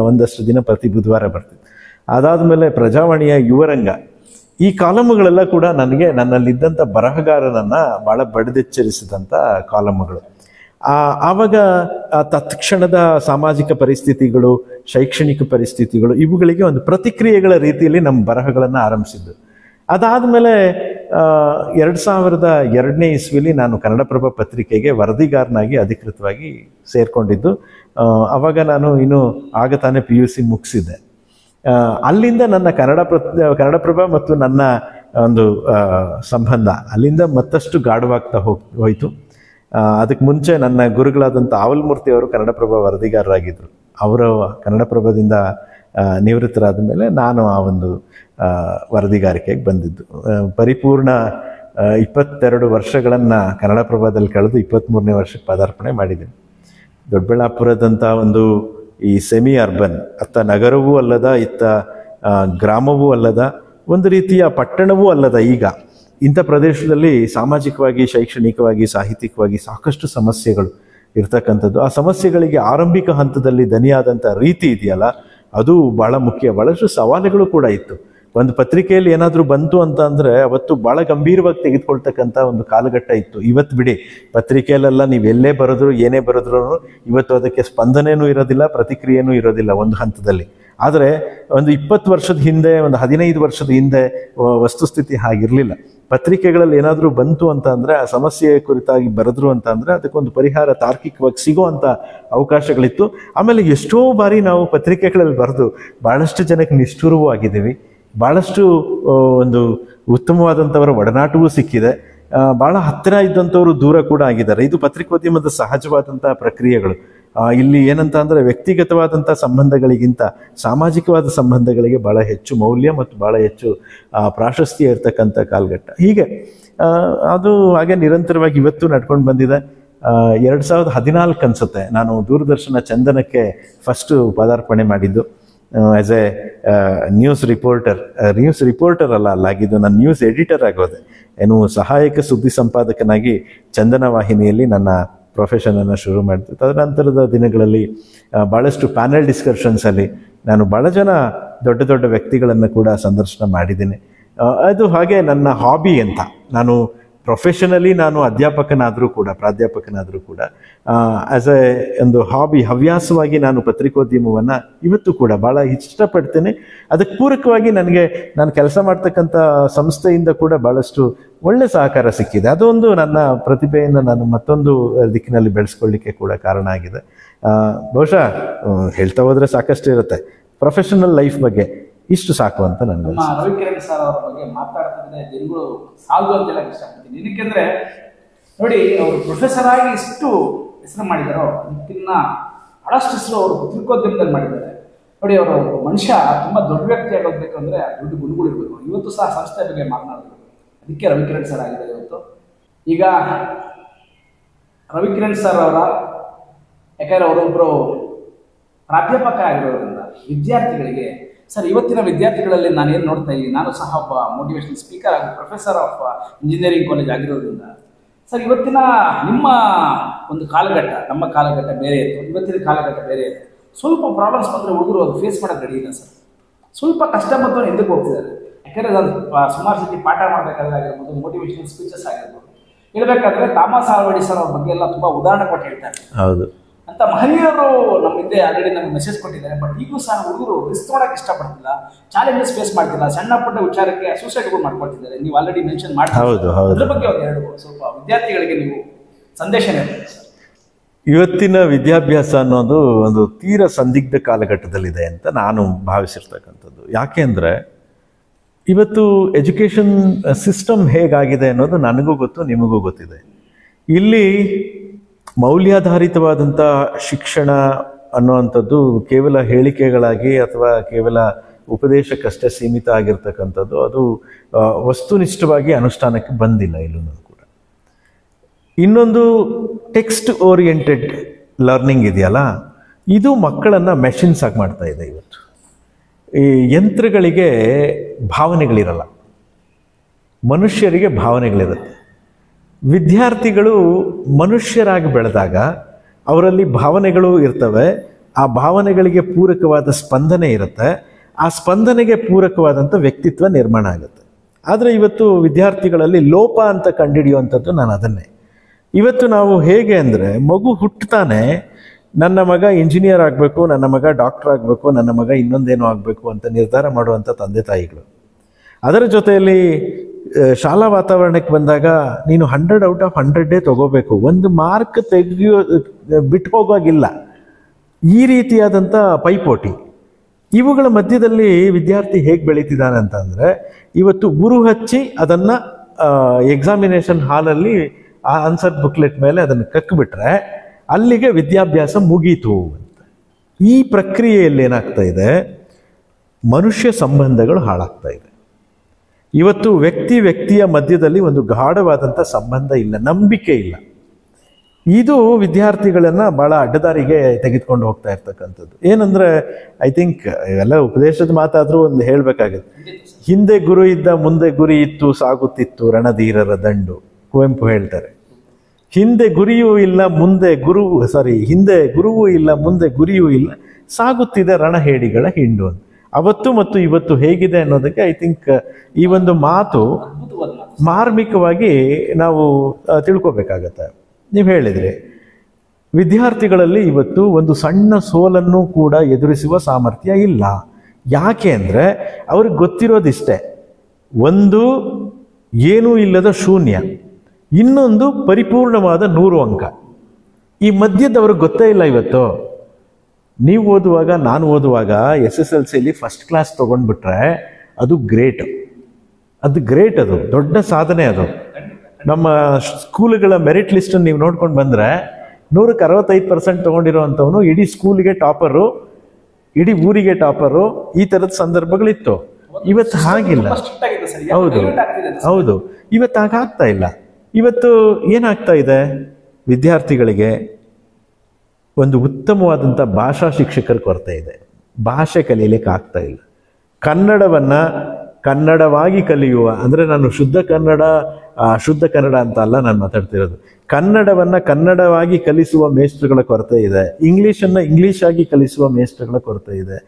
ಒಂದಷ್ಟು ದಿನ ಪ್ರತಿ ಬುಧವಾರ ಬರ್ತಿತ್ತು. ಅದಾದಮೇಲೆ ಪ್ರಜಾವಾಣಿಯ ಯುವರಂಗ, ಈ ಕಾಲಮ್ಗಳೆಲ್ಲ ಕೂಡ ನನಗೆ ನನ್ನಲ್ಲಿದ್ದಂಥ ಬರಹಗಾರನನ್ನು ಭಾಳ ಬಡಿದೆಚ್ಚರಿಸಿದಂಥ ಕಾಲಮ್ಗಳು. ಆವಾಗ ತತ್ಕ್ಷಣದ ಸಾಮಾಜಿಕ ಪರಿಸ್ಥಿತಿಗಳು, ಶೈಕ್ಷಣಿಕ ಪರಿಸ್ಥಿತಿಗಳು, ಇವುಗಳಿಗೆ ಒಂದು ಪ್ರತಿಕ್ರಿಯೆಗಳ ರೀತಿಯಲ್ಲಿ ನಮ್ಮ ಬರಹಗಳನ್ನು ಆರಂಭಿಸಿದ್ದು. ಅದಾದಮೇಲೆ 2002ನೇ ಇಸ್ವಿಲಿ ನಾನು ಕನ್ನಡಪ್ರಭ ಪತ್ರಿಕೆಗೆ ವರದಿಗಾರನಾಗಿ ಅಧಿಕೃತವಾಗಿ ಸೇರಿಕೊಂಡಿದ್ದು. ಆವಾಗ ನಾನು ಆಗ ತಾನೇ PUC ಮುಗಿಸಿದ್ದೆ. ಅಲ್ಲಿಂದ ನನ್ನ ಕನ್ನಡಪ್ರಭ ಮತ್ತು ನನ್ನ ಒಂದು ಸಂಬಂಧ ಅಲ್ಲಿಂದ ಮತ್ತಷ್ಟು ಗಾಢವಾಗ್ತಾ ಹೋಯಿತು. ಅದಕ್ಕೆ ಮುಂಚೆ ನನ್ನ ಗುರುಗಳಾದಂಥ ಆವಲ್ಮೂರ್ತಿ ಅವರು ಕನ್ನಡಪ್ರಭ ವರದಿಗಾರರಾಗಿದ್ದರು. ಅವರು ಕನ್ನಡಪ್ರಭದಿಂದ ನಿವೃತ್ತರಾದ ಮೇಲೆ ನಾನು ಆ ಒಂದು ವರದಿಗಾರಿಕೆಗೆ ಬಂದಿದ್ದು. ಪರಿಪೂರ್ಣ 22 ವರ್ಷಗಳನ್ನು ಕನ್ನಡಪ್ರಭದಲ್ಲಿ ಕಳೆದು 23ನೇ ವರ್ಷಕ್ಕೆ ಪದಾರ್ಪಣೆ ಮಾಡಿದ್ದೀನಿ. ದೊಡ್ಡಬಳ್ಳಾಪುರದಂಥ ಒಂದು ಈ ಸೆಮಿ ಅರ್ಬನ್, ಅತ್ತ ನಗರವೂ ಅಲ್ಲದ ಇತ್ತ ಗ್ರಾಮವೂ ಅಲ್ಲದ ಒಂದು ರೀತಿಯ ಪಟ್ಟಣವೂ ಅಲ್ಲದ ಈಗ ಇಂಥ ಪ್ರದೇಶದಲ್ಲಿ ಸಾಮಾಜಿಕವಾಗಿ, ಶೈಕ್ಷಣಿಕವಾಗಿ, ಸಾಹಿತ್ಯಿಕವಾಗಿ ಸಾಕಷ್ಟು ಸಮಸ್ಯೆಗಳು ಇರ್ತಕ್ಕಂಥದ್ದು. ಆ ಸಮಸ್ಯೆಗಳಿಗೆ ಆರಂಭಿಕ ಹಂತದಲ್ಲಿ ದನಿಯಾದಂಥ ರೀತಿ ಇದೆಯಲ್ಲ, ಅದು ಭಾಳ ಮುಖ್ಯ. ಭಾಳಷ್ಟು ಸವಾಲುಗಳು ಕೂಡ ಇತ್ತು. ಒಂದು ಪತ್ರಿಕೆಯಲ್ಲಿ ಏನಾದರೂ ಬಂತು ಅಂತ ಅಂದರೆ ಅವತ್ತು ಭಾಳ ಗಂಭೀರವಾಗಿ ತೆಗೆದುಕೊಳ್ತಕ್ಕಂಥ ಒಂದು ಕಾಲಘಟ್ಟ ಇತ್ತು. ಇವತ್ತು ಬಿಡಿ, ಪತ್ರಿಕೆಯಲ್ಲೆಲ್ಲ ನೀವು ಎಲ್ಲೇ ಬರೆದ್ರು ಏನೇ ಬರೆದ್ರೂ ಇವತ್ತು ಅದಕ್ಕೆ ಸ್ಪಂದನೆಯೂ ಇರೋದಿಲ್ಲ, ಪ್ರತಿಕ್ರಿಯೆನೂ ಇರೋದಿಲ್ಲ ಒಂದು ಹಂತದಲ್ಲಿ. ಆದರೆ ಒಂದು 20 ವರ್ಷದ ಹಿಂದೆ, ಒಂದು 15 ವರ್ಷದ ಹಿಂದೆ ವಸ್ತುಸ್ಥಿತಿ ಹಾಗಿರಲಿಲ್ಲ. ಪತ್ರಿಕೆಗಳಲ್ಲಿ ಏನಾದರೂ ಬಂತು ಅಂತ ಅಂದರೆ, ಆ ಸಮಸ್ಯೆ ಕುರಿತಾಗಿ ಬರೆದ್ರು ಅಂತ ಅಂದರೆ ಅದಕ್ಕೊಂದು ಪರಿಹಾರ ತಾರ್ಕಿಕವಾಗಿ ಸಿಗುವಂಥ ಅವಕಾಶಗಳಿತ್ತು. ಆಮೇಲೆ ಎಷ್ಟೋ ಬಾರಿ ನಾವು ಪತ್ರಿಕೆಗಳಲ್ಲಿ ಬರೆದು ಭಾಳಷ್ಟು ಜನಕ್ಕೆ ನಿಷ್ಠುರವೂ ಆಗಿದ್ದೀವಿ. ಭಾಳಷ್ಟು ಒಂದು ಉತ್ತಮವಾದಂಥವರ ಒಡನಾಟವೂ ಸಿಕ್ಕಿದೆ. ಭಾಳ ಹತ್ತಿರ ಇದ್ದಂಥವರು ದೂರ ಕೂಡ ಆಗಿದ್ದಾರೆ. ಇದು ಪತ್ರಿಕೋದ್ಯಮದ ಸಹಜವಾದಂಥ ಪ್ರಕ್ರಿಯೆಗಳು. ಇಲ್ಲಿ ಏನಂತ ಅಂದರೆ, ವ್ಯಕ್ತಿಗತವಾದಂಥ ಸಂಬಂಧಗಳಿಗಿಂತ ಸಾಮಾಜಿಕವಾದ ಸಂಬಂಧಗಳಿಗೆ ಭಾಳ ಹೆಚ್ಚು ಮೌಲ್ಯ ಮತ್ತು ಭಾಳ ಹೆಚ್ಚು ಪ್ರಾಶಸ್ತ್ಯ ಇರತಕ್ಕಂಥ ಕಾಲಘಟ್ಟ. ಹೀಗೆ ಅದು ಹಾಗೆ ನಿರಂತರವಾಗಿ ಇವತ್ತು ನಡ್ಕೊಂಡು ಬಂದಿದೆ. 2014 ಅನಿಸುತ್ತೆ ನಾನು ದೂರದರ್ಶನ ಚಂದನಕ್ಕೆ ಫಸ್ಟು ಪದಾರ್ಪಣೆ ಮಾಡಿದ್ದು ಆ್ಯಸ್ ಎ ನ್ಯೂಸ್ ರಿಪೋರ್ಟರ್ ಅಲ್ಲಾಗಿದ್ದು ನಾನು ನ್ಯೂಸ್ ಎಡಿಟರ್ ಆಗೋದೆ. ಸಹಾಯಕ ಸುದ್ದಿ ಸಂಪಾದಕನಾಗಿ ಚಂದನ ವಾಹಿನಿಯಲ್ಲಿ ನನ್ನ ಪ್ರೊಫೆಷನನ್ನು ಶುರು ಮಾಡಿದೆ. ತದನಂತರದ ದಿನಗಳಲ್ಲಿ ಭಾಳಷ್ಟು ಪ್ಯಾನೆಲ್ ಡಿಸ್ಕಷನ್ಸಲ್ಲಿ ನಾನು ಭಾಳ ಜನ ದೊಡ್ಡ ದೊಡ್ಡ ವ್ಯಕ್ತಿಗಳನ್ನು ಕೂಡ ಸಂದರ್ಶನ ಮಾಡಿದ್ದೀನಿ. ಅದು ಹಾಗೆ ನನ್ನ ಹಾಬಿ ಅಂತ. ನಾನು ಪ್ರೊಫೆಷನಲಿ ನಾನು ಪ್ರಾಧ್ಯಾಪಕನಾದರೂ ಕೂಡ ಆ್ಯಸ್ ಎ ಒಂದು ಹಾಬಿ, ಹವ್ಯಾಸವಾಗಿ ನಾನು ಪತ್ರಿಕೋದ್ಯಮವನ್ನು ಇವತ್ತು ಕೂಡ ಭಾಳ ಇಷ್ಟಪಡ್ತೇನೆ. ಅದಕ್ಕೆ ಪೂರಕವಾಗಿ ನಾನು ಕೆಲಸ ಮಾಡ್ತಕ್ಕಂಥ ಸಂಸ್ಥೆಯಿಂದ ಕೂಡ ಭಾಳಷ್ಟು ಒಳ್ಳೆ ಸಹಕಾರ ಸಿಕ್ಕಿದೆ. ಅದೊಂದು ನನ್ನ ಪ್ರತಿಭೆಯನ್ನು ನಾನು ಮತ್ತೊಂದು ದಿಕ್ಕಿನಲ್ಲಿ ಬೆಳೆಸ್ಕೊಳ್ಳಿಕ್ಕೆ ಕೂಡ ಕಾರಣ ಆಗಿದೆ. ಬಹುಶಃ ಹೇಳ್ತಾ ಹೋದರೆ ಸಾಕಷ್ಟು ಇರುತ್ತೆ. ಪ್ರೊಫೆಷನಲ್ ಲೈಫ್ ಬಗ್ಗೆ ಇಷ್ಟು ಸಾಕು ಅಂತ ನನಗೆ. ರವಿಕಿರಣ್ ಸರ್ ಅವರ ಬಗ್ಗೆ ಮಾತಾಡ್ತಿದ್ರೆ ದಿನಗಳು ಸಾಲದು ಅಂತ ಹೇಳಕ್ ಇಷ್ಟಪಡ್ತೀನಿ. ಏನಕ್ಕೆಂದ್ರೆ ನೋಡಿ, ಅವರು ಪ್ರೊಫೆಸರ್ ಆಗಿ ಇಷ್ಟು ಹೆಸರು ಮಾಡಿದಾರೋ ಅದಕ್ಕಿನ್ನ ಬಹಳಷ್ಟು ಹೆಸರು ಅವರು ಪತ್ರಿಕೋದ್ಯಮದಲ್ಲಿ ಮಾಡಿದ್ದಾರೆ. ನೋಡಿ, ಅವರು ಮನುಷ್ಯ ತುಂಬಾ ದೊಡ್ಡ ವ್ಯಕ್ತಿ ಆಗೋಗ್ಬೇಕು ಅಂದ್ರೆ ದೊಡ್ಡ ಗುಣಗಳಿರ್ಬೇಕು. ಇವತ್ತು ಸಹ ಸಂಸ್ಥೆ ಬಗ್ಗೆ ಮಾತನಾಡಬೇಕು. ಅದಕ್ಕೆ ರವಿಕಿರಣ್ ಸರ್ ಆಗಿದ್ದಾರೆ ಇವತ್ತು. ಈಗ ರವಿಕಿರಣ್ ಸರ್ ಯಾಕಂದ್ರೆ ಅವರೊಬ್ಬರು ಪ್ರಾಧ್ಯಾಪಕ ಆಗಿರೋದ್ರಿಂದ ವಿದ್ಯಾರ್ಥಿಗಳಿಗೆ, ಸರ್ ಇವತ್ತಿನ ವಿದ್ಯಾರ್ಥಿಗಳಲ್ಲಿ ನಾನು ಏನು ನೋಡ್ತಾ ಇದ್ದೀನಿ, ನಾನು ಸಹ ಒಬ್ಬ ಮೋಟಿವೇಶನಲ್ ಸ್ಪೀಕರ್ ಆಗಿ ಪ್ರೊಫೆಸರ್ ಆಫ್ ಇಂಜಿನಿಯರಿಂಗ್ ಕಾಲೇಜ್ ಆಗಿರೋದ್ರಿಂದ ಸರ್, ಇವತ್ತಿನ ನಿಮ್ಮ ಒಂದು ಕಾಲಘಟ್ಟ, ನಮ್ಮ ಕಾಲಘಟ್ಟ ಬೇರೆ ಇತ್ತು, ಇವತ್ತಿನ ಕಾಲಘಟ್ಟ ಬೇರೆ ಇದೆ. ಸ್ವಲ್ಪ ಪ್ರಾಬ್ಲಮ್ಸ್ ಬಂದರೆ ಹುಡುಗರು ಅದು ಫೇಸ್ ಮಾಡೋಕ್ಕೆ ರೆಡಿ ಇಲ್ಲ ಸರ್. ಸ್ವಲ್ಪ ಕಷ್ಟ ಬಂದವನು ಹಿಂದಕ್ಕೆ ಹೋಗ್ತಿದ್ದಾರೆ. ಯಾಕಂದರೆ ನಾನು ಸುಮಾರು ಸತಿ ಪಾಠ ಮಾಡಬೇಕಾದ್ರೆ ಆಗಿರ್ಬೋದು, ಮೋಟಿವೇಶನಲ್ ಸ್ಪೀಚಸ್ ಆಗಿರ್ಬೋದು, ಹೇಳಬೇಕಾದ್ರೆ ಥಾಮಸ್ ಆಲ್ವಾ ಎಡಿಸನ್ ಅವ್ರ ಬಗ್ಗೆ ಎಲ್ಲ ತುಂಬ ಉದಾಹರಣೆ ಕೊಟ್ಟು ಹೇಳ್ತಾರೆ. ಹೌದು, ಅಂತ ಮಹನೀಯರು ನಮ್ಮ ಹಿಂದೆ ಆಲ್ರೆಡಿ ನಮಗೆ ಮೆಸೇಜ್ ಕೊಟ್ಟಿದ್ದಾರೆ. ಬಟ್ ಈಗೂ ಸಹ ಹುಡುಗರು ರಿಸ್ಕ್ ಮಾಡೋಕೆ ಇಷ್ಟಪಡ್ತಿಲ್ಲ, ಚಾಲೆಂಜಸ್ ಫೇಸ್ ಮಾಡ್ತಿಲ್ಲ, ಸಣ್ಣ ಪುಟ್ಟ ವಿಚಾರಕ್ಕೆ ಸೂಸೈಡ್ಗಳು ಮಾಡ್ಕೊಳ್ತಿದ್ದಾರೆ. ನೀವು ಆಲ್ರೆಡಿ ಮೆನ್ಷನ್ ಮಾಡ್ತೀವಿ, ಅದ್ರ ಬಗ್ಗೆ ಒಂದೆರಡು ಸ್ವಲ್ಪ ವಿದ್ಯಾರ್ಥಿಗಳಿಗೆ ನೀವು ಸಂದೇಶ ನೀಡ್ತೀರಿ ಸರ್. ಇವತ್ತಿನ ವಿದ್ಯಾಭ್ಯಾಸ ಅನ್ನೋದು ಒಂದು ತೀರ ಸಂದಿಗ್ಧ ಕಾಲಘಟ್ಟದಲ್ಲಿದೆ ಅಂತ ನಾನು ಭಾವಿಸಿರ್ತಕ್ಕಂಥದ್ದು. ಯಾಕೆ ಅಂದರೆ ಇವತ್ತು ಎಜುಕೇಷನ್ ಸಿಸ್ಟಮ್ ಹೇಗಾಗಿದೆ ಅನ್ನೋದು ನನಗೂ ಗೊತ್ತು, ನಿಮಗೂ ಗೊತ್ತಿದೆ. ಇಲ್ಲಿ ಮೌಲ್ಯಾಧಾರಿತವಾದಂಥ ಶಿಕ್ಷಣ ಅನ್ನುವಂಥದ್ದು ಕೇವಲ ಹೇಳಿಕೆಗಳಾಗಿ ಅಥವಾ ಕೇವಲ ಉಪದೇಶಕ್ಕಷ್ಟೇ ಸೀಮಿತ ಆಗಿರ್ತಕ್ಕಂಥದ್ದು, ಅದು ವಸ್ತುನಿಷ್ಠವಾಗಿ ಅನುಷ್ಠಾನಕ್ಕೆ ಬಂದಿಲ್ಲ ಇಲ್ಲೂ ಕೂಡ. ಇನ್ನೊಂದು ಟೆಕ್ಸ್ಟ್ ಓರಿಯೆಂಟೆಡ್ ಲರ್ನಿಂಗ್ ಇದೆಯಲ್ಲ, ಇದು ಮಕ್ಕಳನ್ನು ಮೆಷಿನ್ಸ್ ಆಗಿ ಮಾಡ್ತಾ ಇದೆ. ಇವತ್ತು ಈ ಯಂತ್ರಗಳಿಗೆ ಭಾವನೆಗಳಿರಲ್ಲ, ಮನುಷ್ಯರಿಗೆ ಭಾವನೆಗಳಿರುತ್ತೆ. ವಿದ್ಯಾರ್ಥಿಗಳು ಮನುಷ್ಯರಾಗಿ ಬೆಳೆದಾಗ ಅವರಲ್ಲಿ ಭಾವನೆಗಳು ಇರ್ತವೆ, ಆ ಭಾವನೆಗಳಿಗೆ ಪೂರಕವಾದ ಸ್ಪಂದನೆ ಇರುತ್ತೆ, ಆ ಸ್ಪಂದನೆಗೆ ಪೂರಕವಾದಂಥ ವ್ಯಕ್ತಿತ್ವ ನಿರ್ಮಾಣ ಆಗುತ್ತೆ. ಆದರೆ ಇವತ್ತು ವಿದ್ಯಾರ್ಥಿಗಳಲ್ಲಿ ಲೋಪ ಅಂತ ಕಂಡುಹಿಡಿಯುವಂಥದ್ದು ನಾನು ಅದನ್ನೇ. ಇವತ್ತು ನಾವು ಹೇಗೆ ಅಂದರೆ, ಮಗು ಹುಟ್ಟುತ್ತಾನೆ, ನನ್ನ ಮಗ ಇಂಜಿನಿಯರ್ ಆಗಬೇಕು, ನನ್ನ ಮಗ ಡಾಕ್ಟರ್ ಆಗಬೇಕು, ನನ್ನ ಮಗ ಇನ್ನೊಂದೇನೋ ಆಗಬೇಕು ಅಂತ ನಿರ್ಧಾರ ಮಾಡುವಂಥ ತಂದೆ ತಾಯಿಗಳು. ಅದರ ಜೊತೆಯಲ್ಲಿ ಶಾಲಾ ವಾತಾವರಣಕ್ಕೆ ಬಂದಾಗ ನೀನು 100 ಔಟ್ ಆಫ್ 100 ತಗೋಬೇಕು, ಒಂದು ಮಾರ್ಕ್ ಬಿಟ್ಟು ಹೋಗೋಗಿಲ್ಲ, ಈ ರೀತಿಯಾದಂಥ ಪೈಪೋಟಿ. ಇವುಗಳ ಮಧ್ಯದಲ್ಲಿ ವಿದ್ಯಾರ್ಥಿ ಹೇಗೆ ಬೆಳೀತಿದ್ದಾನೆ ಅಂತಂದರೆ, ಇವತ್ತು ಗುರು ಹಚ್ಚಿ ಅದನ್ನು ಎಕ್ಸಾಮಿನೇಷನ್ ಹಾಲಲ್ಲಿ ಆ ಆನ್ಸರ್ ಬುಕ್ಲೆಟ್ ಮೇಲೆ ಅದನ್ನು ಕಕ್ಕಿಬಿಟ್ರೆ ಅಲ್ಲಿಗೆ ವಿದ್ಯಾಭ್ಯಾಸ ಮುಗೀತು ಅಂತ. ಈ ಪ್ರಕ್ರಿಯೆಯಲ್ಲಿ ಏನಾಗ್ತಾ ಇದೆ, ಮನುಷ್ಯ ಸಂಬಂಧಗಳು ಹಾಳಾಗ್ತಾ ಇದೆ. ಇವತ್ತು ವ್ಯಕ್ತಿಯ ಮಧ್ಯದಲ್ಲಿ ಒಂದು ಗಾಢವಾದಂಥ ಸಂಬಂಧ ಇಲ್ಲ, ನಂಬಿಕೆ ಇಲ್ಲ. ಇದು ವಿದ್ಯಾರ್ಥಿಗಳನ್ನು ಭಾಳ ಅಡ್ಡದಾರಿಗೆ ತೆಗೆದುಕೊಂಡು ಹೋಗ್ತಾ ಇರ್ತಕ್ಕಂಥದ್ದು. ಏನಂದರೆ, ಐ ಥಿಂಕ್ ಇವೆಲ್ಲ ಉಪದೇಶದ ಮಾತಾದರೂ ಒಂದು ಹೇಳಬೇಕಾಗುತ್ತೆ. ಹಿಂದೆ ಗುರು ಇದ್ದ, ಮುಂದೆ ಗುರಿ ಇತ್ತು, ಸಾಗುತ್ತಿತ್ತು ರಣಧೀರರ ದಂಡು, ಕುವೆಂಪು ಹೇಳ್ತಾರೆ. ಹಿಂದೆ ಗುರಿಯೂ ಇಲ್ಲ, ಹಿಂದೆ ಗುರುವೂ ಇಲ್ಲ, ಮುಂದೆ ಗುರಿಯೂ ಇಲ್ಲ, ಸಾಗುತ್ತಿದೆ ರಣಹೇಡಿಗಳ ಹಿಂಡು ಅಂತ. ಅವತ್ತು ಮತ್ತು ಇವತ್ತು ಹೇಗಿದೆ ಅನ್ನೋದಕ್ಕೆ ಐ ಥಿಂಕ್ ಈ ಒಂದು ಮಾತು ಮಾರ್ಮಿಕವಾಗಿ ನಾವು ತಿಳ್ಕೊಬೇಕಾಗತ್ತೆ. ನೀವು ಹೇಳಿದ್ರಿ, ವಿದ್ಯಾರ್ಥಿಗಳಲ್ಲಿ ಇವತ್ತು ಒಂದು ಸಣ್ಣ ಸೋಲನ್ನು ಕೂಡ ಎದುರಿಸುವ ಸಾಮರ್ಥ್ಯ ಇಲ್ಲ. ಯಾಕೆ ಅಂದರೆ ಅವ್ರಿಗೆ ಗೊತ್ತಿರೋದಿಷ್ಟೇ, ಒಂದು ಏನೂ ಇಲ್ಲದ ಶೂನ್ಯ, ಇನ್ನೊಂದು ಪರಿಪೂರ್ಣವಾದ 100 ಅಂಕ. ಈ ಮಧ್ಯದವ್ರಿಗೆ ಗೊತ್ತೇ ಇಲ್ಲ. ಇವತ್ತು ನೀವು ಓದುವಾಗ, ನಾನು ಓದುವಾಗ SSLCಯಲ್ಲಿ ಫಸ್ಟ್ ಕ್ಲಾಸ್ ತೊಗೊಂಡ್ಬಿಟ್ರೆ ಅದು ಗ್ರೇಟ್, ಅದು ದೊಡ್ಡ ಸಾಧನೆ. ಅದು ನಮ್ಮ ಸ್ಕೂಲ್ಗಳ ಮೆರಿಟ್ ಲಿಸ್ಟನ್ನು ನೀವು ನೋಡ್ಕೊಂಡು ಬಂದರೆ 100ಕ್ಕೆ 65% ತೊಗೊಂಡಿರೋವಂಥವನು ಇಡೀ ಸ್ಕೂಲಿಗೆ ಟಾಪರು, ಇಡೀ ಊರಿಗೆ ಟಾಪರು, ಈ ಥರದ ಸಂದರ್ಭಗಳಿತ್ತು. ಇವತ್ತು ಹಾಗಿಲ್ಲ. ಹೌದು, ಇವತ್ತು ಹಾಗಾಗ್ತಾ ಇಲ್ಲ. ಇವತ್ತು ಏನಾಗ್ತಾ ಇದೆ, ವಿದ್ಯಾರ್ಥಿಗಳಿಗೆ ಒಂದು ಉತ್ತಮವಾದಂಥ ಭಾಷಾ ಶಿಕ್ಷಕರ ಕೊರತೆ ಇದೆ, ಭಾಷೆ ಕಲೀಲಿಕ್ಕೆ ಆಗ್ತಾ ಇಲ್ಲ. ಕನ್ನಡವನ್ನು ಕನ್ನಡವಾಗಿ ಕಲಿಯುವ, ಅಂದರೆ ನಾನು ಶುದ್ಧ ಕನ್ನಡ ಅಂತ ಅಲ್ಲ ನಾನು ಮಾತಾಡ್ತಿರೋದು, ಕನ್ನಡವನ್ನು ಕನ್ನಡವಾಗಿ ಕಲಿಸುವ ಮೇಷ್ಟ್ರುಗಳ ಕೊರತೆ ಇದೆ, ಇಂಗ್ಲೀಷನ್ನು ಇಂಗ್ಲೀಷಾಗಿ ಕಲಿಸುವ ಮೇಷ್ಟ್ರುಗಳ ಕೊರತೆ ಇದೆ,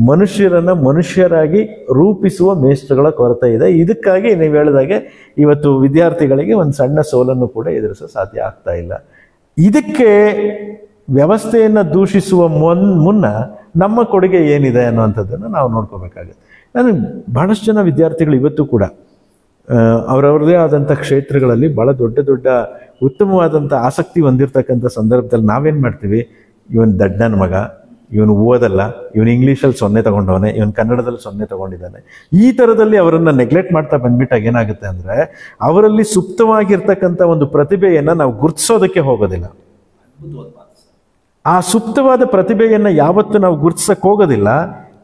ಮನುಷ್ಯರನ್ನು ಮನುಷ್ಯರಾಗಿ ರೂಪಿಸುವ ಮೇಷ್ಟ್ರುಗಳ ಕೊರತೆ ಇದೆ. ಇದಕ್ಕಾಗಿ ನೀವು ಹೇಳಿದಾಗೆ ಇವತ್ತು ವಿದ್ಯಾರ್ಥಿಗಳಿಗೆ ಒಂದು ಸಣ್ಣ ಸೋಲನ್ನು ಕೂಡ ಎದುರಿಸೋ ಸಾಧ್ಯ ಆಗ್ತಾ ಇಲ್ಲ. ಇದಕ್ಕೆ ವ್ಯವಸ್ಥೆಯನ್ನು ದೂಷಿಸುವ ಮುನ್ನ ನಮ್ಮ ಕೊಡುಗೆ ಏನಿದೆ ಅನ್ನುವಂಥದ್ದನ್ನು ನಾವು ನೋಡ್ಕೋಬೇಕಾಗುತ್ತೆ. ನಾನು ಬಹಳಷ್ಟು ಜನ ವಿದ್ಯಾರ್ಥಿಗಳು ಇವತ್ತು ಕೂಡ ಅವರವ್ರದೇ ಆದಂಥ ಕ್ಷೇತ್ರಗಳಲ್ಲಿ ಭಾಳ ದೊಡ್ಡ ಉತ್ತಮವಾದಂಥ ಆಸಕ್ತಿ ಹೊಂದಿರತಕ್ಕಂಥ ಸಂದರ್ಭದಲ್ಲಿ ನಾವೇನು ಮಾಡ್ತೀವಿ, ಇವನು ದಡ್ಡನ ಮಗ, ಇವನು ಓದಲ್ಲ, ಇವನು ಇಂಗ್ಲೀಷಲ್ಲಿ 0 ತಗೊಂಡವನೇ, ಇವನು ಕನ್ನಡದಲ್ಲಿ 0 ತಗೊಂಡಿದ್ದಾನೆ, ಈ ಥರದಲ್ಲಿ ಅವರನ್ನು ನೆಗ್ಲೆಕ್ಟ್ ಮಾಡ್ತಾ ಬಂದ್ಬಿಟ್ಟಾಗ ಏನಾಗುತ್ತೆ ಅಂದರೆ, ಅವರಲ್ಲಿ ಸುಪ್ತವಾಗಿರ್ತಕ್ಕಂಥ ಒಂದು ಪ್ರತಿಭೆಯನ್ನು ನಾವು ಗುರುತಿಸೋದಕ್ಕೆ ಹೋಗೋದಿಲ್ಲ. ಆ ಸುಪ್ತವಾದ ಪ್ರತಿಭೆಯನ್ನು ಯಾವತ್ತು ನಾವು ಗುರುತಿಸಕ್ಕೆ ಹೋಗೋದಿಲ್ಲ,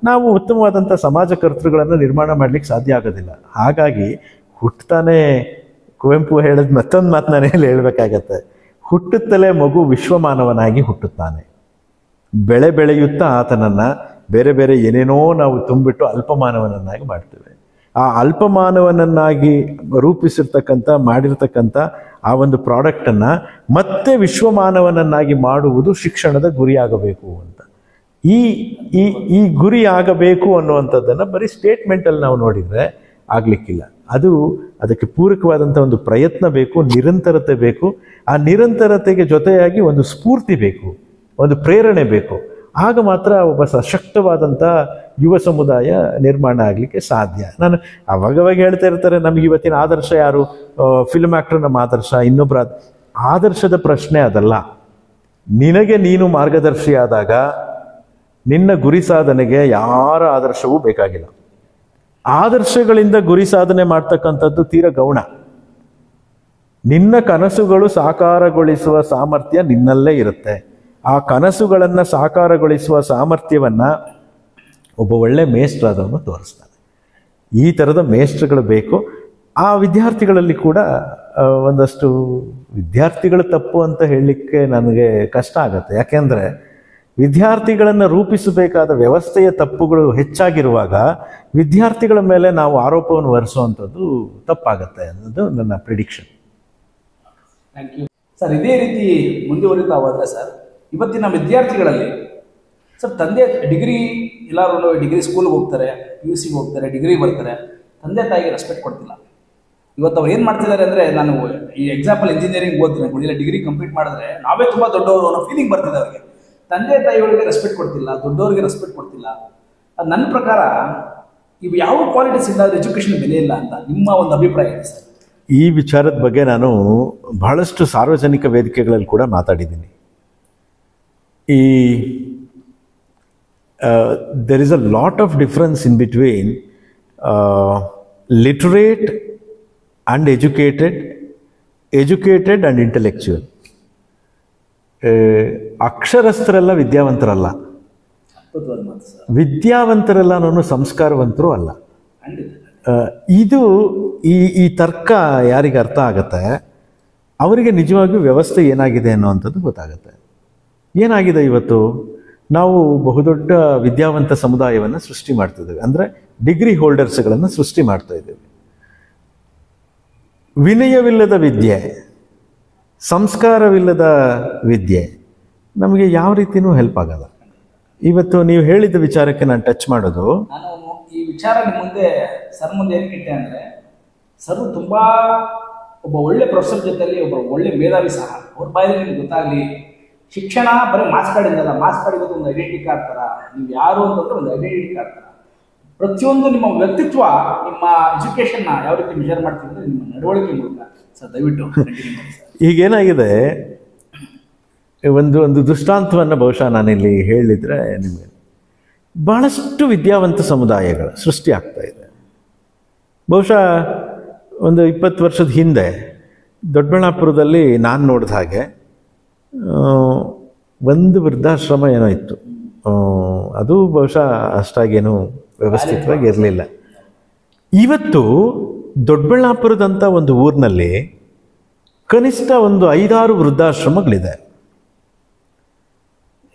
ನಾವು ಉತ್ತಮವಾದಂಥ ಸಮಾಜ ಕರ್ತೃಗಳನ್ನು ನಿರ್ಮಾಣ ಮಾಡಲಿಕ್ಕೆ ಸಾಧ್ಯ ಆಗೋದಿಲ್ಲ. ಹಾಗಾಗಿ ಹುಟ್ಟುತ್ತಾನೆ, ಕುವೆಂಪು ಹೇಳಿದ ಮತ್ತೊಂದು ಮಾತು ನಾನು ಹೇಳಬೇಕಾಗತ್ತೆ, ಹುಟ್ಟುತ್ತಲೇ ಮಗು ವಿಶ್ವಮಾನವನಾಗಿ ಹುಟ್ಟುತ್ತಾನೆ. ಬೆಳೆಯುತ್ತಾ ಆತನನ್ನು ಬೇರೆ ಏನೇನೋ ನಾವು ತುಂಬಿಟ್ಟು ಅಲ್ಪಮಾನವನನ್ನಾಗಿ ಮಾಡ್ತೇವೆ. ಆ ಅಲ್ಪಮಾನವನನ್ನಾಗಿ ರೂಪಿಸಿರ್ತಕ್ಕಂಥ ಮಾಡಿರ್ತಕ್ಕಂಥ ಆ ಒಂದು ಪ್ರಾಡಕ್ಟನ್ನು ಮತ್ತೆ ವಿಶ್ವಮಾನವನನ್ನಾಗಿ ಮಾಡುವುದು ಶಿಕ್ಷಣದ ಗುರಿಯಾಗಬೇಕು ಅಂತ. ಈ ಈ ಈ ಗುರಿ ಆಗಬೇಕು ಅನ್ನುವಂಥದ್ದನ್ನು ಬರೀ ಸ್ಟೇಟ್ಮೆಂಟಲ್ಲಿ ನಾವು ನೋಡಿದರೆ ಆಗಲಿಕ್ಕಿಲ್ಲ. ಅದಕ್ಕೆ ಪೂರಕವಾದಂಥ ಒಂದು ಪ್ರಯತ್ನ ಬೇಕು, ನಿರಂತರತೆ ಬೇಕು. ಆ ನಿರಂತರತೆಗೆ ಜೊತೆಯಾಗಿ ಒಂದು ಸ್ಫೂರ್ತಿ ಬೇಕು, ಒಂದು ಪ್ರೇರಣೆ ಬೇಕು. ಆಗ ಮಾತ್ರ ಒಬ್ಬ ಸಶಕ್ತವಾದಂಥ ಯುವ ಸಮುದಾಯ ನಿರ್ಮಾಣ ಆಗಲಿಕ್ಕೆ ಸಾಧ್ಯ. ನಾನು ಅವಾಗವಾಗ ಹೇಳ್ತಾ ಇರ್ತಾರೆ, ನಮಗೆ ಇವತ್ತಿನ ಆದರ್ಶ ಯಾರು? ಫಿಲ್ಮ್ ಆ್ಯಕ್ಟರ್ ನಮ್ಮ ಆದರ್ಶ, ಇನ್ನೊಬ್ಬರ ಆದರ್ಶದ ಪ್ರಶ್ನೆ ಅದಲ್ಲ. ನಿನಗೆ ನೀನು ಮಾರ್ಗದರ್ಶಿಯಾದಾಗ ನಿನ್ನ ಗುರಿ ಸಾಧನೆಗೆ ಯಾರ ಆದರ್ಶವೂ ಬೇಕಾಗಿಲ್ಲ. ಆದರ್ಶಗಳಿಂದ ಗುರಿ ಸಾಧನೆ ಮಾಡ್ತಕ್ಕಂಥದ್ದು ತೀರ ಗೌಣ. ನಿನ್ನ ಕನಸುಗಳು ಸಾಕಾರಗೊಳಿಸುವ ಸಾಮರ್ಥ್ಯ ನಿನ್ನಲ್ಲೇ ಇರುತ್ತೆ. ಆ ಕನಸುಗಳನ್ನು ಸಾಕಾರಗೊಳಿಸುವ ಸಾಮರ್ಥ್ಯವನ್ನು ಒಬ್ಬ ಒಳ್ಳೆ ಮೇಷ್ಟ್ರಾದವನು ತೋರಿಸ್ತಾನೆ. ಈ ಥರದ ಮೇಷ್ಟ್ರುಗಳು ಬೇಕು. ಆ ವಿದ್ಯಾರ್ಥಿಗಳಲ್ಲಿ ಕೂಡ ಒಂದಷ್ಟು ವಿದ್ಯಾರ್ಥಿಗಳು ತಪ್ಪು ಅಂತ ಹೇಳಲಿಕ್ಕೆ ನನಗೆ ಕಷ್ಟ ಆಗುತ್ತೆ. ಯಾಕೆಂದರೆ ವಿದ್ಯಾರ್ಥಿಗಳನ್ನು ರೂಪಿಸಬೇಕಾದ ವ್ಯವಸ್ಥೆಯ ತಪ್ಪುಗಳು ಹೆಚ್ಚಾಗಿರುವಾಗ ವಿದ್ಯಾರ್ಥಿಗಳ ಮೇಲೆ ನಾವು ಆರೋಪವನ್ನು ಹೊರಿಸುವಂಥದ್ದು ತಪ್ಪಾಗತ್ತೆ ಅನ್ನೋದು ನನ್ನ ಪ್ರಿಡಿಕ್ಷನ್. Thank you sir. ಇದೇ ರೀತಿ ಮುಂದುವರಿತಾ ಹೋದರೆ ಸರ್, ಇವತ್ತಿನ ವಿದ್ಯಾರ್ಥಿಗಳಲ್ಲಿ ಸರ್ ತಂದೆ ಡಿಗ್ರಿ, ಎಲ್ಲರೂ ಡಿಗ್ರಿ ಸ್ಕೂಲ್ಗೆ ಹೋಗ್ತಾರೆ, PUC ಹೋಗ್ತಾರೆ, ಡಿಗ್ರಿ ಬರ್ತಾರೆ, ತಂದೆ ತಾಯಿಗೆ ರೆಸ್ಪೆಕ್ಟ್ ಕೊಡ್ತಿಲ್ಲ. ಇವತ್ತು ಅವ್ರು ಏನು ಮಾಡ್ತಿದ್ದಾರೆ ಅಂದರೆ, ನಾನು ಈ ಎಕ್ಸಾಂಪಲ್ ಇಂಜಿನಿಯರಿಂಗ್ ಓದ್ತೀನಿ ಇಲ್ಲ ಡಿಗ್ರಿ ಕಂಪ್ಲೀಟ್ ಮಾಡಿದ್ರೆ ನಾವೇ ತುಂಬ ದೊಡ್ಡವರು ಅನ್ನೋ ಫೀಲಿಂಗ್ ಬರ್ತಿದೆ ಅವ್ರಿಗೆ. ತಂದೆ ತಾಯಿಗಳಿಗೆ ರೆಸ್ಪೆಕ್ಟ್ ಕೊಡ್ತಿಲ್ಲ, ದೊಡ್ಡವ್ರಿಗೆ ರೆಸ್ಪೆಕ್ಟ್ ಕೊಡ್ತಿಲ್ಲ. ಅದು ನನ್ನ ಪ್ರಕಾರ ಇವು ಯಾವ ಕ್ವಾಲಿಟೀಸ್ ಇಲ್ಲ, ಎಜುಕೇಷನ್ ಬೆಲೆ ಇಲ್ಲ ಅಂತ ನಿಮ್ಮ ಒಂದು ಅಭಿಪ್ರಾಯ ಇದೆ ಸರ್? ಈ ವಿಚಾರದ ಬಗ್ಗೆ ನಾನು ಬಹಳಷ್ಟು ಸಾರ್ವಜನಿಕ ವೇದಿಕೆಗಳಲ್ಲಿ ಕೂಡ ಮಾತಾಡಿದ್ದೀನಿ. there is a lot of difference in between literate and educated and intellectual. ಅಕ್ಷರಸ್ಥರೆಲ್ಲ ವಿದ್ಯಾವಂತರಲ್ಲ, ವಿದ್ಯಾವಂತರೆಲ್ಲ ನಾನು ಸಂಸ್ಕಾರವಂತರು ಅಲ್ಲ. ಇದು ಈ ತರ್ಕ ಯಾರಿಗೆ ಅರ್ಥ ಆಗುತ್ತೆ ಅವರಿಗೆ ನಿಜವಾಗಿಯೂ ವ್ಯವಸ್ಥೆ ಏನಾಗಿದೆ ಅನ್ನೋವಂಥದ್ದು ಗೊತ್ತಾಗುತ್ತೆ. ಏನಾಗಿದೆ, ಇವತ್ತು ನಾವು ಬಹುದೊಡ್ಡ ವಿದ್ಯಾವಂತ ಸಮುದಾಯವನ್ನು ಸೃಷ್ಟಿ ಮಾಡ್ತಿದ್ದೇವೆ. ಅಂದರೆ ಡಿಗ್ರಿ ಹೋಲ್ಡರ್ಸ್ಗಳನ್ನು ಸೃಷ್ಟಿ ಮಾಡ್ತಾ ಇದ್ದೇವೆ. ವಿನಯವಿಲ್ಲದ ವಿದ್ಯೆ, ಸಂಸ್ಕಾರವಿಲ್ಲದ ವಿದ್ಯೆ ನಮಗೆ ಯಾವ ರೀತಿಯೂ ಹೆಲ್ಪ್ ಆಗಲ್ಲ. ಇವತ್ತು ನೀವು ಹೇಳಿದ ವಿಚಾರಕ್ಕೆ ನಾನು ಟಚ್ ಮಾಡೋದು, ನಾನು ಈ ವಿಚಾರ ಮುಂದೆ ಸರ್ ಮುಂದೆ ಏನಕ್ಕೆ ಇಟ್ಟೆ ಅಂದರೆ, ಸರ್ ತುಂಬ ಒಬ್ಬ ಒಳ್ಳೆ ಪ್ರೊಫೆಸರ್ ಜೊತೆಲಿ ಒಬ್ಬ ಒಳ್ಳೆ ಮೇಧಾವಿ ಸಹ. ಅವ್ರ ಬಾಯಲ್ಲಿ ನಿಮ್ಗೆ ಗೊತ್ತಾಗಲಿ, ಶಿಕ್ಷಣ ಬರೀ ಮಾರ್ಕ್ಸ್ ಕಾರ್ಡಿಂದಲ್ಲ, ಮಾರ್ಕ್ಸ್ ಕಾರ್ಡ್ ಇವತ್ತು ಒಂದು ಐಡೆಂಟಿಟಿ ಕಾರ್ಡ್ ಥರ. ನೀವು ಯಾರು ಅಂತಂದ್ರೆ ಒಂದು ಐಡೆಂಟಿಟಿ ಕಾರ್ಡ್ ಥರ. ಪ್ರತಿಯೊಂದು ನಿಮ್ಮ ವ್ಯಕ್ತಿತ್ವ, ನಿಮ್ಮ ಎಜುಕೇಷನ್ನ ಯಾವ ರೀತಿ ಮೆಜರ್ ಮಾಡ್ತೀವಿ ಅಂದರೆ ನಿಮ್ಮ ನಡವಳಿಕೆ ಮೂಲಕ. ಸರ್ ದಯವಿಟ್ಟು ಈಗೇನಾಗಿದೆ, ಒಂದು ದೃಷ್ಟಾಂತವನ್ನು ಬಹುಶಃ ನಾನಿಲ್ಲಿ ಹೇಳಿದರೆ ನಿಮಗೆ, ಬಹಳಷ್ಟು ವಿದ್ಯಾವಂತ ಸಮುದಾಯಗಳು ಸೃಷ್ಟಿ ಆಗ್ತಾ ಇದೆ. ಬಹುಶಃ ಒಂದು 20 ವರ್ಷದ ಹಿಂದೆ ದೊಡ್ಡಬಳ್ಳಾಪುರದಲ್ಲಿ ನಾನು ನೋಡಿದ ಹಾಗೆ ಒಂದು ವೃದ್ಧಾಶ್ರಮ ಏನೋ ಇತ್ತು. ಅದು ಬಹುಶಃ ಅಷ್ಟಾಗೇನು ವ್ಯವಸ್ಥಿತವಾಗಿ ಇರಲಿಲ್ಲ. ಇವತ್ತು ದೊಡ್ಡಬಳ್ಳಾಪುರದಂಥ ಒಂದು ಊರಿನಲ್ಲಿ ಕನಿಷ್ಠ ಒಂದು 5-6 ವೃದ್ಧಾಶ್ರಮಗಳಿದೆ.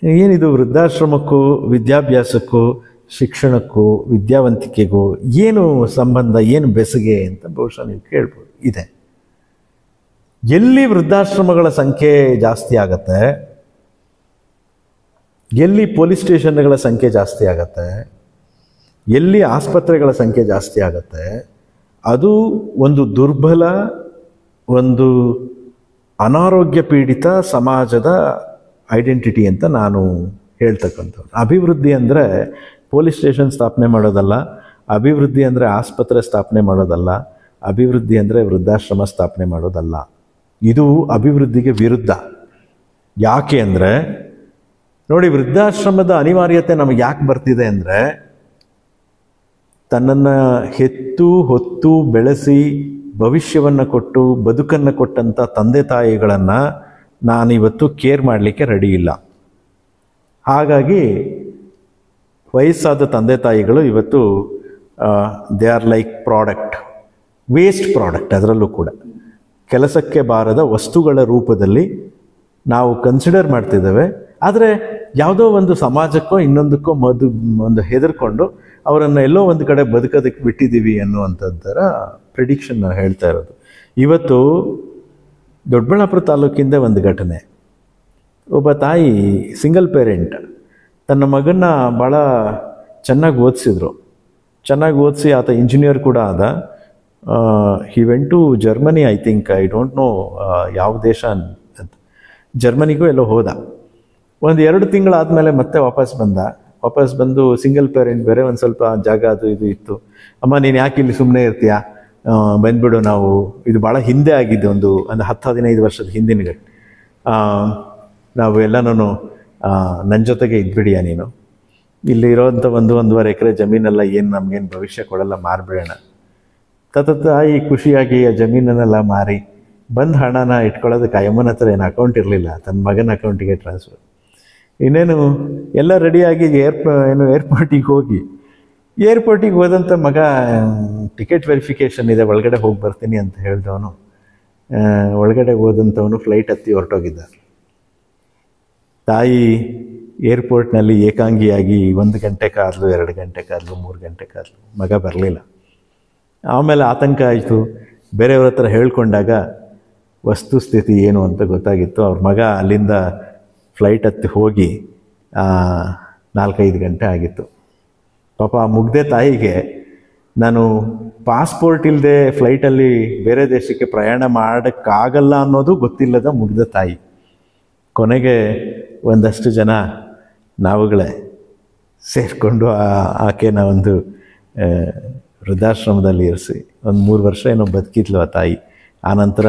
ಏನಿದು ವೃದ್ಧಾಶ್ರಮಕ್ಕೂ ವಿದ್ಯಾಭ್ಯಾಸಕ್ಕೂ ಶಿಕ್ಷಣಕ್ಕೂ ವಿದ್ಯಾವಂತಿಕೆಗೂ ಏನು ಸಂಬಂಧ, ಏನು ಬೆಸುಗೆ ಅಂತ ಬಹುಶಃ ನೀವು ಕೇಳ್ಬೋದು. ಇದೆ. ಎಲ್ಲಿ ವೃದ್ಧಾಶ್ರಮಗಳ ಸಂಖ್ಯೆ ಜಾಸ್ತಿ ಆಗತ್ತೆ, ಎಲ್ಲಿ ಪೊಲೀಸ್ ಸ್ಟೇಷನ್ಗಳ ಸಂಖ್ಯೆ ಜಾಸ್ತಿ ಆಗತ್ತೆ, ಎಲ್ಲಿ ಆಸ್ಪತ್ರೆಗಳ ಸಂಖ್ಯೆ ಜಾಸ್ತಿ ಆಗತ್ತೆ, ಅದು ಒಂದು ದುರ್ಬಲ, ಒಂದು ಅನಾರೋಗ್ಯ ಪೀಡಿತ ಸಮಾಜದ ಐಡೆಂಟಿಟಿ ಅಂತ ನಾನು ಹೇಳ್ತಕ್ಕಂಥದ್ದು. ಅಭಿವೃದ್ಧಿ ಅಂದರೆ ಪೊಲೀಸ್ ಸ್ಟೇಷನ್ ಸ್ಥಾಪನೆ ಮಾಡೋದಲ್ಲ, ಅಭಿವೃದ್ಧಿ ಅಂದರೆ ಆಸ್ಪತ್ರೆ ಸ್ಥಾಪನೆ ಮಾಡೋದಲ್ಲ, ಅಭಿವೃದ್ಧಿ ಅಂದರೆ ವೃದ್ಧಾಶ್ರಮ ಸ್ಥಾಪನೆ ಮಾಡೋದಲ್ಲ. ಇದು ಅಭಿವೃದ್ಧಿಗೆ ವಿರುದ್ಧ. ಯಾಕೆ ಅಂದರೆ ನೋಡಿ, ವೃದ್ಧಾಶ್ರಮದ ಅನಿವಾರ್ಯತೆ ನಮಗೆ ಯಾಕೆ ಬರ್ತಿದೆ ಅಂದರೆ, ತನ್ನನ್ನು ಹೆತ್ತು ಹೊತ್ತು ಬೆಳೆಸಿ ಭವಿಷ್ಯವನ್ನು ಕೊಟ್ಟು ಬದುಕನ್ನು ಕೊಟ್ಟಂಥ ತಂದೆ ತಾಯಿಗಳನ್ನು ನಾನಿವತ್ತು ಕೇರ್ ಮಾಡಲಿಕ್ಕೆ ರೆಡಿ ಇಲ್ಲ. ಹಾಗಾಗಿ ವಯಸ್ಸಾದ ತಂದೆ ತಾಯಿಗಳು ಇವತ್ತು they are like product, waste product. ಅದರಲ್ಲೂ ಕೂಡ ಕೆಲಸಕ್ಕೆ ಬಾರದ ವಸ್ತುಗಳ ರೂಪದಲ್ಲಿ ನಾವು ಕನ್ಸಿಡರ್ ಮಾಡ್ತಿದ್ದೇವೆ. ಆದರೆ ಯಾವುದೋ ಒಂದು ಸಮಾಜಕ್ಕೋ ಇನ್ನೊಂದಕ್ಕೋ ಒಂದು ಹೆದರ್ಕೊಂಡು ಅವರನ್ನು ಎಲ್ಲೋ ಒಂದು ಕಡೆ ಬದುಕೋದಕ್ಕೆ ಬಿಟ್ಟಿದ್ದೀವಿ ಅನ್ನುವಂಥದ್ದರ ಪ್ರಿಡಿಕ್ಷನ್ ನಾನು ಹೇಳ್ತಾ ಇರೋದು. ಇವತ್ತು ದೊಡ್ಡಬಳ್ಳಾಪುರ ತಾಲೂಕಿಂದ ಒಂದು ಘಟನೆ. ಒಬ್ಬ ತಾಯಿ ಸಿಂಗಲ್ ಪೇರೆಂಟ್ ತನ್ನ ಮಗನ್ನ ಭಾಳ ಚೆನ್ನಾಗಿ ಓದಿಸಿದ್ರು. ಚೆನ್ನಾಗಿ ಓದಿಸಿ ಆತ ಇಂಜಿನಿಯರ್ ಕೂಡ ಆದ. He went to Germany, I think, I don't know ಯಾವ ದೇಶ ಅಂತ. ಜರ್ಮನಿಗೂ ಎಲ್ಲೋ ಹೋದ. 1-2 ತಿಂಗಳಾದಮೇಲೆ ಮತ್ತೆ ವಾಪಸ್ ಬಂದು ಸಿಂಗಲ್ ಪೇರೆಂಟ್ ಬೇರೆ, ಒಂದು ಸ್ವಲ್ಪ ಜಾಗ ಅದು ಇದು ಇತ್ತು. ಅಮ್ಮ ನೀನು ಯಾಕೆ ಇಲ್ಲಿ ಸುಮ್ಮನೆ ಇರ್ತೀಯಾ, ಬಂದ್ಬಿಡು, ನಾವು ಇದು ಭಾಳ ಹಿಂದೆ ಆಗಿದ್ದೆ, ಒಂದು 10-15 ವರ್ಷದ ಹಿಂದಿನ ನಾವು ಎಲ್ಲನೂ ನನ್ನ ಜೊತೆಗೆ ಇದ್ಬಿಡಿಯಾ ನೀನು, ಇಲ್ಲಿ ಇರೋವಂಥ 1-1.5 ಎಕರೆ ಜಮೀನೆಲ್ಲ ಏನು ನಮಗೇನು ಭವಿಷ್ಯ ಕೊಡಲ್ಲ, ಮಾರಿಬಿಡೋಣ. ತಾಯಿ ಖುಷಿಯಾಗಿ ಆ ಜಮೀನನ್ನೆಲ್ಲ ಮಾರಿ ಬಂದ ಹಣನ ಇಟ್ಕೊಳ್ಳೋದಕ್ಕೆ ಅಮ್ಮನ ಹತ್ರ ಏನು ಅಕೌಂಟ್ ಇರಲಿಲ್ಲ, ತನ್ನ ಮಗನ ಅಕೌಂಟಿಗೆ ಟ್ರಾನ್ಸ್ಫರ್. ಇನ್ನೇನು ಎಲ್ಲ ರೆಡಿಯಾಗಿ ಏರ್ಪೋರ್ಟಿಗೆ ಹೋದಂಥ ಮಗ ಟಿಕೆಟ್ ವೆರಿಫಿಕೇಷನ್ ಇದೆ, ಒಳಗಡೆ ಹೋಗಿ ಬರ್ತೀನಿ ಅಂತ ಹೇಳಿದವನು ಒಳಗಡೆ ಹೋದಂಥವನು ಫ್ಲೈಟ್ ಹತ್ತಿ ಹೊರಟೋಗಿದ್ದ. ತಾಯಿ ಏರ್ಪೋರ್ಟ್ನಲ್ಲಿ ಏಕಾಂಗಿಯಾಗಿ 1 ಗಂಟೆ ಕಾದ್ಲು, 2 ಗಂಟೆ ಕಾದ್ಲು, 3 ಗಂಟೆ ಕಾದ್ಲು, ಮಗ ಬರಲಿಲ್ಲ. ಆಮೇಲೆ ಆತಂಕ ಆಯಿತು. ಬೇರೆಯವ್ರ ಹತ್ರ ಹೇಳ್ಕೊಂಡಾಗ ವಸ್ತುಸ್ಥಿತಿ ಏನು ಅಂತ ಗೊತ್ತಾಗಿತ್ತು. ಅವ್ರ ಮಗ ಅಲ್ಲಿಂದ ಫ್ಲೈಟ್ ಹತ್ತಿ ಹೋಗಿ 4-5 ಗಂಟೆ ಆಗಿತ್ತು. ಪಾಪ ಆ ಮುಗ್ದೆ ತಾಯಿಗೆ ನಾನು ಪಾಸ್ಪೋರ್ಟ್ ಇಲ್ಲದೆ ಫ್ಲೈಟಲ್ಲಿ ಬೇರೆ ದೇಶಕ್ಕೆ ಪ್ರಯಾಣ ಮಾಡೋಕ್ಕಾಗಲ್ಲ ಅನ್ನೋದು ಗೊತ್ತಿಲ್ಲದ ಮುಗ್ದ ತಾಯಿ. ಕೊನೆಗೆ ಒಂದಷ್ಟು ಜನ ನಾವುಗಳೇ ಸೇರಿಕೊಂಡು ಆಕೆನ ಒಂದು ವೃದ್ಧಾಶ್ರಮದಲ್ಲಿ ಇರಿಸಿ 1-3 ವರ್ಷ ಏನೋ ಬದುಕಿದ್ಲು ಆ ತಾಯಿ. ಆನಂತರ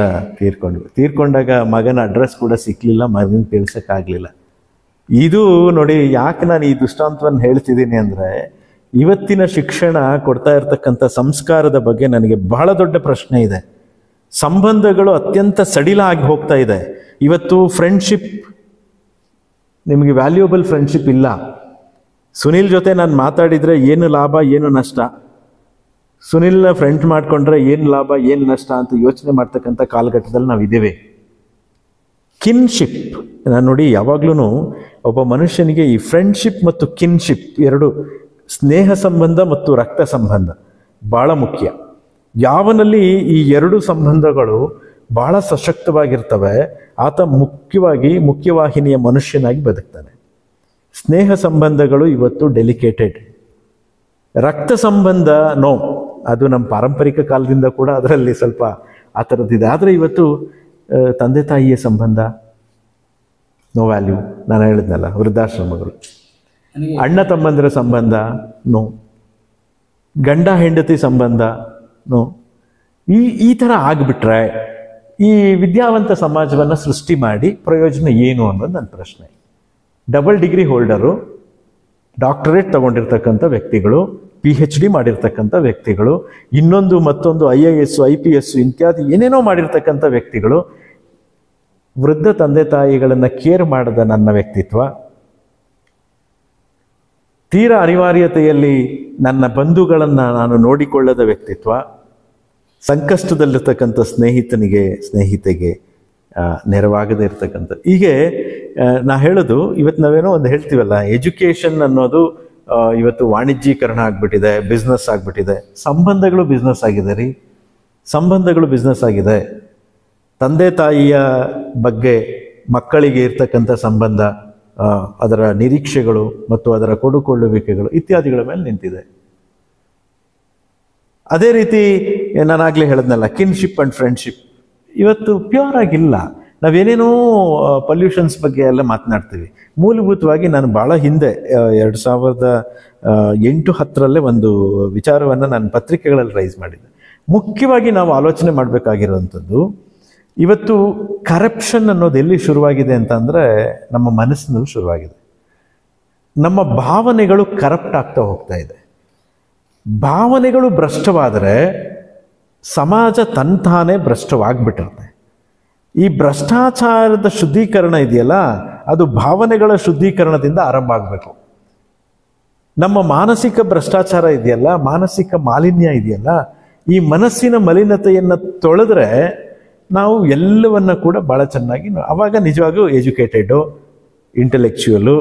ತೀರ್ಕೊಂಡಾಗ ಮಗನ ಅಡ್ರೆಸ್ ಕೂಡ ಸಿಕ್ಕಲಿಲ್ಲ, ಮಗನ ತಿಳಿಸೋಕ್ಕಾಗಲಿಲ್ಲ. ಇದು ನೋಡಿ, ಯಾಕೆ ನಾನು ಈ ದೃಷ್ಟಾಂತವನ್ನು ಹೇಳ್ತಿದ್ದೀನಿ ಅಂದರೆ, ಇವತ್ತಿನ ಶಿಕ್ಷಣ ಕೊಡ್ತಾ ಇರ್ತಕ್ಕಂಥ ಸಂಸ್ಕಾರದ ಬಗ್ಗೆ ನನಗೆ ಬಹಳ ದೊಡ್ಡ ಪ್ರಶ್ನೆ ಇದೆ. ಸಂಬಂಧಗಳು ಅತ್ಯಂತ ಸಡಿಲ ಆಗಿ ಹೋಗ್ತಾ ಇದೆ. ಇವತ್ತು ಫ್ರೆಂಡ್ಶಿಪ್, ನಿಮಗೆ ವ್ಯಾಲ್ಯೂಯಬಲ್ ಫ್ರೆಂಡ್ಶಿಪ್ ಇಲ್ಲ. ಸುನಿಲ್ ಜೊತೆ ನಾನು ಮಾತಾಡಿದರೆ ಏನು ಲಾಭ ಏನು ನಷ್ಟ, ಸುನಿಲ್ನ ಫ್ರೆಂಡ್ ಮಾಡಿಕೊಂಡ್ರೆ ಏನು ಲಾಭ ಏನು ನಷ್ಟ ಅಂತ ಯೋಚನೆ ಮಾಡ್ತಕ್ಕಂಥ ಕಾಲಘಟ್ಟದಲ್ಲಿ ನಾವಿದ್ದೇವೆ. ಕಿನ್ಶಿಪ್, ನಾನು ನೋಡಿ ಯಾವಾಗ್ಲೂ ಒಬ್ಬ ಮನುಷ್ಯನಿಗೆ ಈ ಫ್ರೆಂಡ್ಶಿಪ್ ಮತ್ತು ಕಿನ್ಶಿಪ್ ಎರಡು, ಸ್ನೇಹ ಸಂಬಂಧ ಮತ್ತು ರಕ್ತ ಸಂಬಂಧ ಭಾಳ ಮುಖ್ಯ. ಯಾವನಲ್ಲಿ ಈ 2 ಸಂಬಂಧಗಳು ಭಾಳ ಸಶಕ್ತವಾಗಿರ್ತವೆ ಆತ ಮುಖ್ಯವಾಹಿನಿಯ ಮನುಷ್ಯನಾಗಿ ಬದುಕ್ತಾನೆ. ಸ್ನೇಹ ಸಂಬಂಧಗಳು ಇವತ್ತು ಡೆಲಿಕೇಟೆಡ್. ರಕ್ತ ಸಂಬಂಧ ನೋ, ಅದು ನಮ್ಮ ಪಾರಂಪರಿಕ ಕಾಲದಿಂದ ಕೂಡ ಅದರಲ್ಲಿ ಸ್ವಲ್ಪ ಆ ಥರದ್ದಿದೆ. ಆದರೆ ಇವತ್ತು ತಂದೆ ತಾಯಿಯ ಸಂಬಂಧ ನೋ ವ್ಯಾಲ್ಯೂ. ನಾನು ಹೇಳಿದ್ನಲ್ಲ, ವೃದ್ಧಾಶ್ರಮಗಳು. ಅಣ್ಣ ತಮ್ಮಂದಿರ ಸಂಬಂಧ ನೋ, ಗಂಡ ಹೆಂಡತಿ ಸಂಬಂಧ ನೋ. ಈ ಥರ ಆಗಿಬಿಟ್ರೆ ಈ ವಿದ್ಯಾವಂತ ಸಮಾಜವನ್ನು ಸೃಷ್ಟಿ ಮಾಡಿ ಪ್ರಯೋಜನ ಏನು ಅನ್ನೋದು ನನ್ನ ಪ್ರಶ್ನೆ. ಡಬಲ್ ಡಿಗ್ರಿ ಹೋಲ್ಡರು, ಡಾಕ್ಟರೇಟ್ ತಗೊಂಡಿರ್ತಕ್ಕಂಥ ವ್ಯಕ್ತಿಗಳು, PhD ಮಾಡಿರ್ತಕ್ಕಂಥ ವ್ಯಕ್ತಿಗಳು, ಮತ್ತೊಂದು IAS IPS ಇತ್ಯಾದಿ ಏನೇನೋ ಮಾಡಿರ್ತಕ್ಕಂಥ ವ್ಯಕ್ತಿಗಳು, ವೃದ್ಧ ತಂದೆ ತಾಯಿಗಳನ್ನು ಕೇರ್ ಮಾಡದ ನನ್ನ ವ್ಯಕ್ತಿತ್ವ, ತೀರಾ ಅನಿವಾರ್ಯತೆಯಲ್ಲಿ ನನ್ನ ಬಂಧುಗಳನ್ನು ನಾನು ನೋಡಿಕೊಳ್ಳದ ವ್ಯಕ್ತಿತ್ವ, ಸಂಕಷ್ಟದಲ್ಲಿರ್ತಕ್ಕಂಥ ಸ್ನೇಹಿತೆಗೆ ನೆರವಾಗದೇ ಇರ್ತಕ್ಕಂಥ, ಹೀಗೆ ನಾ ಹೇಳೋದು, ಇವತ್ತು ನಾವೇನೋ ಒಂದು ಹೇಳ್ತೀವಲ್ಲ, ಎಜುಕೇಷನ್ ಅನ್ನೋದು ಇವತ್ತು ವಾಣಿಜ್ಯೀಕರಣ ಆಗಿಬಿಟ್ಟಿದೆ, ಬಿಸ್ನೆಸ್ ಆಗಿಬಿಟ್ಟಿದೆ. ಸಂಬಂಧಗಳು ಬಿಸ್ನೆಸ್ ಆಗಿದೆ ರೀ, ಸಂಬಂಧಗಳು ಬಿಸ್ನೆಸ್ ಆಗಿದೆ. ತಂದೆ ತಾಯಿಯ ಬಗ್ಗೆ ಮಕ್ಕಳಿಗೆ ಇರ್ತಕ್ಕಂಥ ಸಂಬಂಧ, ಅದರ ನಿರೀಕ್ಷೆಗಳು ಮತ್ತು ಅದರ ಕೊಡುಕೊಳ್ಳುವಿಕೆಗಳು ಇತ್ಯಾದಿಗಳ ಮೇಲೆ ನಿಂತಿದೆ. ಅದೇ ರೀತಿ ನಾನಾಗಲೇ ಹೇಳಿದ್ನಲ್ಲ, ಕಿನ್ಶಿಪ್ ಆ್ಯಂಡ್ ಫ್ರೆಂಡ್ಶಿಪ್ ಇವತ್ತು ಪ್ಯೂರ್ ಆಗಿಲ್ಲ. ನಾವೇನೇನೋ ಪೊಲ್ಯೂಷನ್ಸ್ ಬಗ್ಗೆ ಎಲ್ಲ ಮಾತನಾಡ್ತೀವಿ. ಮೂಲಭೂತವಾಗಿ ನಾನು ಭಾಳ ಹಿಂದೆ 2008-10 ಒಂದು ವಿಚಾರವನ್ನು ನಾನು ಪತ್ರಿಕೆಗಳಲ್ಲಿ ರೈಸ್ ಮಾಡಿದ್ದೆ. ಮುಖ್ಯವಾಗಿ ನಾವು ಆಲೋಚನೆ ಮಾಡಬೇಕಾಗಿರುವಂಥದ್ದು, ಇವತ್ತು ಕರಪ್ಷನ್ ಅನ್ನೋದು ಎಲ್ಲಿ ಶುರುವಾಗಿದೆ ಅಂತಂದರೆ ನಮ್ಮ ಮನಸ್ಸಿನಲ್ಲಿ ಶುರುವಾಗಿದೆ. ನಮ್ಮ ಭಾವನೆಗಳು ಕರಪ್ಟ್ ಆಗ್ತಾ ಹೋಗ್ತಾ ಇದೆ. ಭಾವನೆಗಳು ಭ್ರಷ್ಟವಾದರೆ ಸಮಾಜ ತಂತಾನೇ ಭ್ರಷ್ಟವಾಗಿಬಿಟ್ಟಿರುತ್ತೆ. ಈ ಭ್ರಷ್ಟಾಚಾರದ ಶುದ್ಧೀಕರಣ ಇದೆಯಲ್ಲ, ಅದು ಭಾವನೆಗಳ ಶುದ್ಧೀಕರಣದಿಂದ ಆರಂಭ ಆಗಬೇಕು. ನಮ್ಮ ಮಾನಸಿಕ ಭ್ರಷ್ಟಾಚಾರ ಇದೆಯಲ್ಲ, ಮಾನಸಿಕ ಮಾಲಿನ್ಯ ಇದೆಯಲ್ಲ, ಈ ಮನಸ್ಸಿನ ಮಲಿನತೆಯನ್ನು ತೊಳೆದ್ರೆ ನಾವು ಎಲ್ಲವನ್ನ ಕೂಡ ಭಾಳ ಚೆನ್ನಾಗಿ, ಆವಾಗ ನಿಜವಾಗೂ ಎಜುಕೇಟೆಡ್ಡು, ಇಂಟೆಲೆಕ್ಚುಯಲು,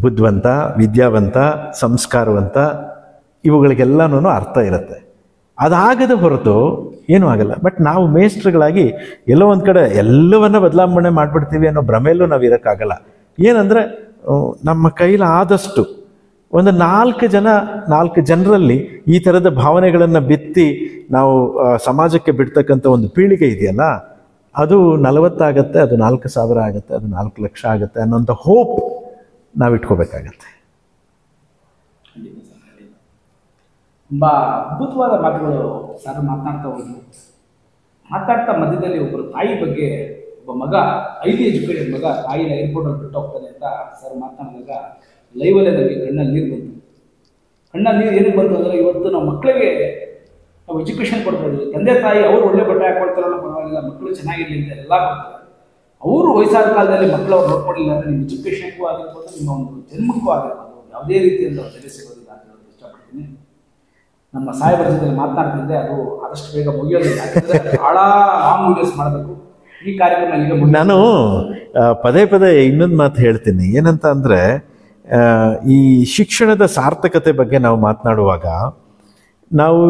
ಬುದ್ಧಿವಂತ, ವಿದ್ಯಾವಂತ, ಸಂಸ್ಕಾರವಂತ, ಇವುಗಳಿಗೆಲ್ಲನೂ ಅರ್ಥ ಇರುತ್ತೆ. ಅದಾಗದ ಹೊರತು ಏನೂ ಆಗಲ್ಲ. ಬಟ್ ನಾವು ಮೇಸ್ಟ್ರುಗಳಾಗಿ ಎಲ್ಲೋ ಒಂದು ಕಡೆ ಎಲ್ಲವನ್ನ ಬದಲಾವಣೆ ಮಾಡಿಬಿಡ್ತೀವಿ ಅನ್ನೋ ಭ್ರಮೆಯಲ್ಲೂ ನಾವು ಇರೋಕ್ಕಾಗಲ್ಲ. ಏನಂದರೆ ನಮ್ಮ ಕೈಲಾದಷ್ಟು ಒಂದು 4 ಜನರಲ್ಲಿ ಈ ಥರದ ಭಾವನೆಗಳನ್ನು ಬಿತ್ತಿ ನಾವು ಸಮಾಜಕ್ಕೆ ಬಿಡ್ತಕ್ಕಂಥ ಒಂದು ಪೀಳಿಗೆ ಇದೆಯಲ್ಲ, ಅದು 40 ಆಗುತ್ತೆ, ಅದು 4,000 ಆಗುತ್ತೆ, ಅದು 4 ಲಕ್ಷ ಆಗುತ್ತೆ ಅನ್ನೋಂಥ ಹೋಪ್ ನಾವು ಇಟ್ಕೋಬೇಕಾಗತ್ತೆ. ತುಂಬ ಅದ್ಭುತವಾದ ಮಾತುಗಳು ಸರ್ ಮಾತನಾಡ್ತಾ ಹೋದ್ರು. ಮಾತಾಡ್ತಾ ಮಧ್ಯದಲ್ಲಿ ಒಬ್ಬರು ತಾಯಿ ಬಗ್ಗೆ, ಒಬ್ಬ ಮಗ ಐಲಿ ಎಜುಕೇಟೆಡ್ ಮಗ ತಾಯಿನ ಏರ್ಪೋರ್ಟಲ್ಲಿ ಬಿಟ್ಟು ಹೋಗ್ತಾನೆ ಅಂತ ಸರ್ ಮಾತನಾಡಿದಾಗ ಲೈವಲ್ಲೇ ನನಗೆ ಕಣ್ಣಲ್ಲಿ ನೀರು ಬಂತು. ಕಣ್ಣಲ್ಲಿ ನೀರು ಏನಕ್ಕೆ ಬಂತು ಅಂದರೆ, ಇವತ್ತು ನಾವು ಮಕ್ಕಳಿಗೆ ನಾವು ಎಜುಕೇಷನ್ ಕೊಡ್ತಾ ಇದ್ದೀವಿ. ತಂದೆ ತಾಯಿ ಅವರು ಒಳ್ಳೆ ಬಟ್ಟೆ ಹಾಕೊಳ್ತಾರಲ್ಲ ಪರವಾಗಿಲ್ಲ, ಮಕ್ಕಳು ಚೆನ್ನಾಗಿರಲಿ ಅಂತ ಎಲ್ಲ ಕೊಡ್ತಾರೆ. ಅವರು ವಯಸ್ಸಾದ ಕಾಲದಲ್ಲಿ ಮಕ್ಕಳು ಅವ್ರು ನೋಡ್ಕೊಂಡಿಲ್ಲ ಅಂದರೆ ನಿಮ್ಮ ಎಜುಕೇಷನ್ಗೂ ಆಗಿರ್ಬೋದು, ನಿಮ್ಮ ಒಂದು ಜನ್ಮಕ್ಕೂ ಆಗಿರ್ಬೋದು, ಯಾವುದೇ ರೀತಿಯಿಂದ ಬೆಲೆ ಸಿಗೋದಿಲ್ಲ ಅಂತ ಹೇಳೋದು ಇಷ್ಟಪಡ್ತೀನಿ. ನಮ್ಮ ಸಾಹೇಬರ ಜೊತೆ ಮಾತನಾಡ್ತಿದ್ದೆ, ಅದು ಆದಷ್ಟು ಬೇಗ ಮುಗಿಯೋದಿಲ್ಲ, ಯಾಕಂದರೆ ಭಾಳ ಲಾಂಗ್ ವೀಡಿಯೋಸ್ ಮಾಡಬೇಕು. ಈ ಕಾರ್ಯಕ್ರಮ ಈಗ ನಾನು ಪದೇ ಪದೇ ಇನ್ನೊಂದು ಮಾತು ಹೇಳ್ತೀನಿ. ಏನಂತ ಅಂದರೆ, ಈ ಶಿಕ್ಷಣದ ಸಾರ್ಥಕತೆ ಬಗ್ಗೆ ನಾವು ಮಾತನಾಡುವಾಗ ನಾವು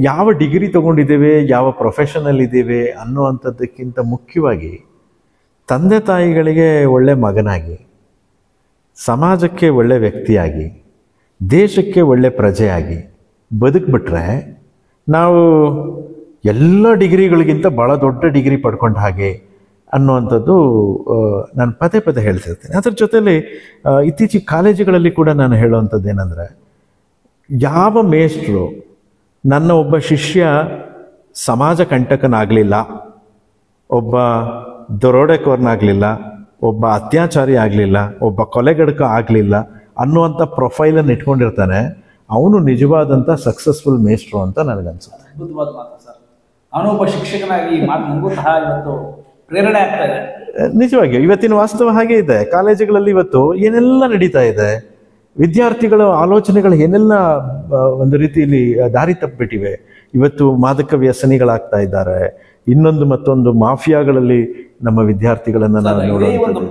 ಯಾವ ಡಿಗ್ರಿ ತೊಗೊಂಡಿದ್ದೇವೆ, ಯಾವ ಪ್ರೊಫೆಷನಲ್ಲಿ ಇದ್ದೇವೆ ಅನ್ನುವಂಥದ್ದಕ್ಕಿಂತ ಮುಖ್ಯವಾಗಿ ತಂದೆ ತಾಯಿಗಳಿಗೆ ಒಳ್ಳೆ ಮಗನಾಗಿ, ಸಮಾಜಕ್ಕೆ ಒಳ್ಳೆ ವ್ಯಕ್ತಿಯಾಗಿ, ದೇಶಕ್ಕೆ ಒಳ್ಳೆ ಪ್ರಜೆಯಾಗಿ ಬದುಕಿಬಿಟ್ರೆ ನಾವು ಎಲ್ಲ ಡಿಗ್ರಿಗಳಿಗಿಂತ ಭಾಳ ದೊಡ್ಡ ಡಿಗ್ರಿ ಪಡ್ಕೊಂಡ ಹಾಗೆ ಅನ್ನುವಂಥದ್ದು ನಾನು ಪದೇ ಪದೇ ಹೇಳ್ತಿರ್ತೀನಿ. ಅದ್ರ ಜೊತೆಯಲ್ಲಿ ಇತ್ತೀಚೆಗೆ ಕಾಲೇಜುಗಳಲ್ಲಿ ಕೂಡ ನಾನು ಹೇಳುವಂಥದ್ದು ಏನಂದರೆ, ಯಾವ ಮೇಷ್ಟ್ರು ನನ್ನ ಒಬ್ಬ ಶಿಷ್ಯ ಸಮಾಜ ಕಂಟಕನಾಗಲಿಲ್ಲ, ಒಬ್ಬ ದರೋಡೆಕೋರನಾಗಲಿಲ್ಲ, ಒಬ್ಬ ಅತ್ಯಾಚಾರಿ ಆಗಲಿಲ್ಲ, ಒಬ್ಬ ಕೊಲೆಗಡಕ ಆಗಲಿಲ್ಲ ಅನ್ನುವಂಥ ಪ್ರೊಫೈಲನ್ನು ಇಟ್ಕೊಂಡಿರ್ತಾನೆ, ಅವನು ನಿಜವಾದಂಥ ಸಕ್ಸಸ್ಫುಲ್ ಮೇಸ್ಟ್ರು ಅಂತ ನನಗನ್ಸುತ್ತೆ. ಅದ್ಭುತವಾದ ಮಾತು ಸರ್. ಅವನೊಬ್ಬ ಶಿಕ್ಷಕನಾಗಿ ಈ ಮಾತು ನನಗೂ ಸಹ ಇವತ್ತು ಪ್ರೇರಣೆ ಆಗ್ತಾ ಇದೆ. ನಿಜವಾಗಿಯೂ ಇವತ್ತಿನ ವಾಸ್ತವ ಹಾಗೆ ಇದೆ. ಕಾಲೇಜುಗಳಲ್ಲಿ ಇವತ್ತು ಏನೆಲ್ಲ ನಡೀತಾ ಇದೆ, ವಿದ್ಯಾರ್ಥಿಗಳ ಆಲೋಚನೆಗಳು ಏನೆಲ್ಲ ಒಂದು ರೀತಿಯಲ್ಲಿ ದಾರಿ ತಪ್ಪಿಬಿಟ್ಟಿವೆ. ಇವತ್ತು ಮಾದಕ ವ್ಯಸನಿಗಳಾಗ್ತಾ ಇದ್ದಾರೆ, ಇನ್ನೊಂದು ಮತ್ತೊಂದು ಮಾಫಿಯಾಗಳಲ್ಲಿ ನಮ್ಮ ವಿದ್ಯಾರ್ಥಿಗಳನ್ನು ನಾವು ನೋಡುವಂಥದ್ದು.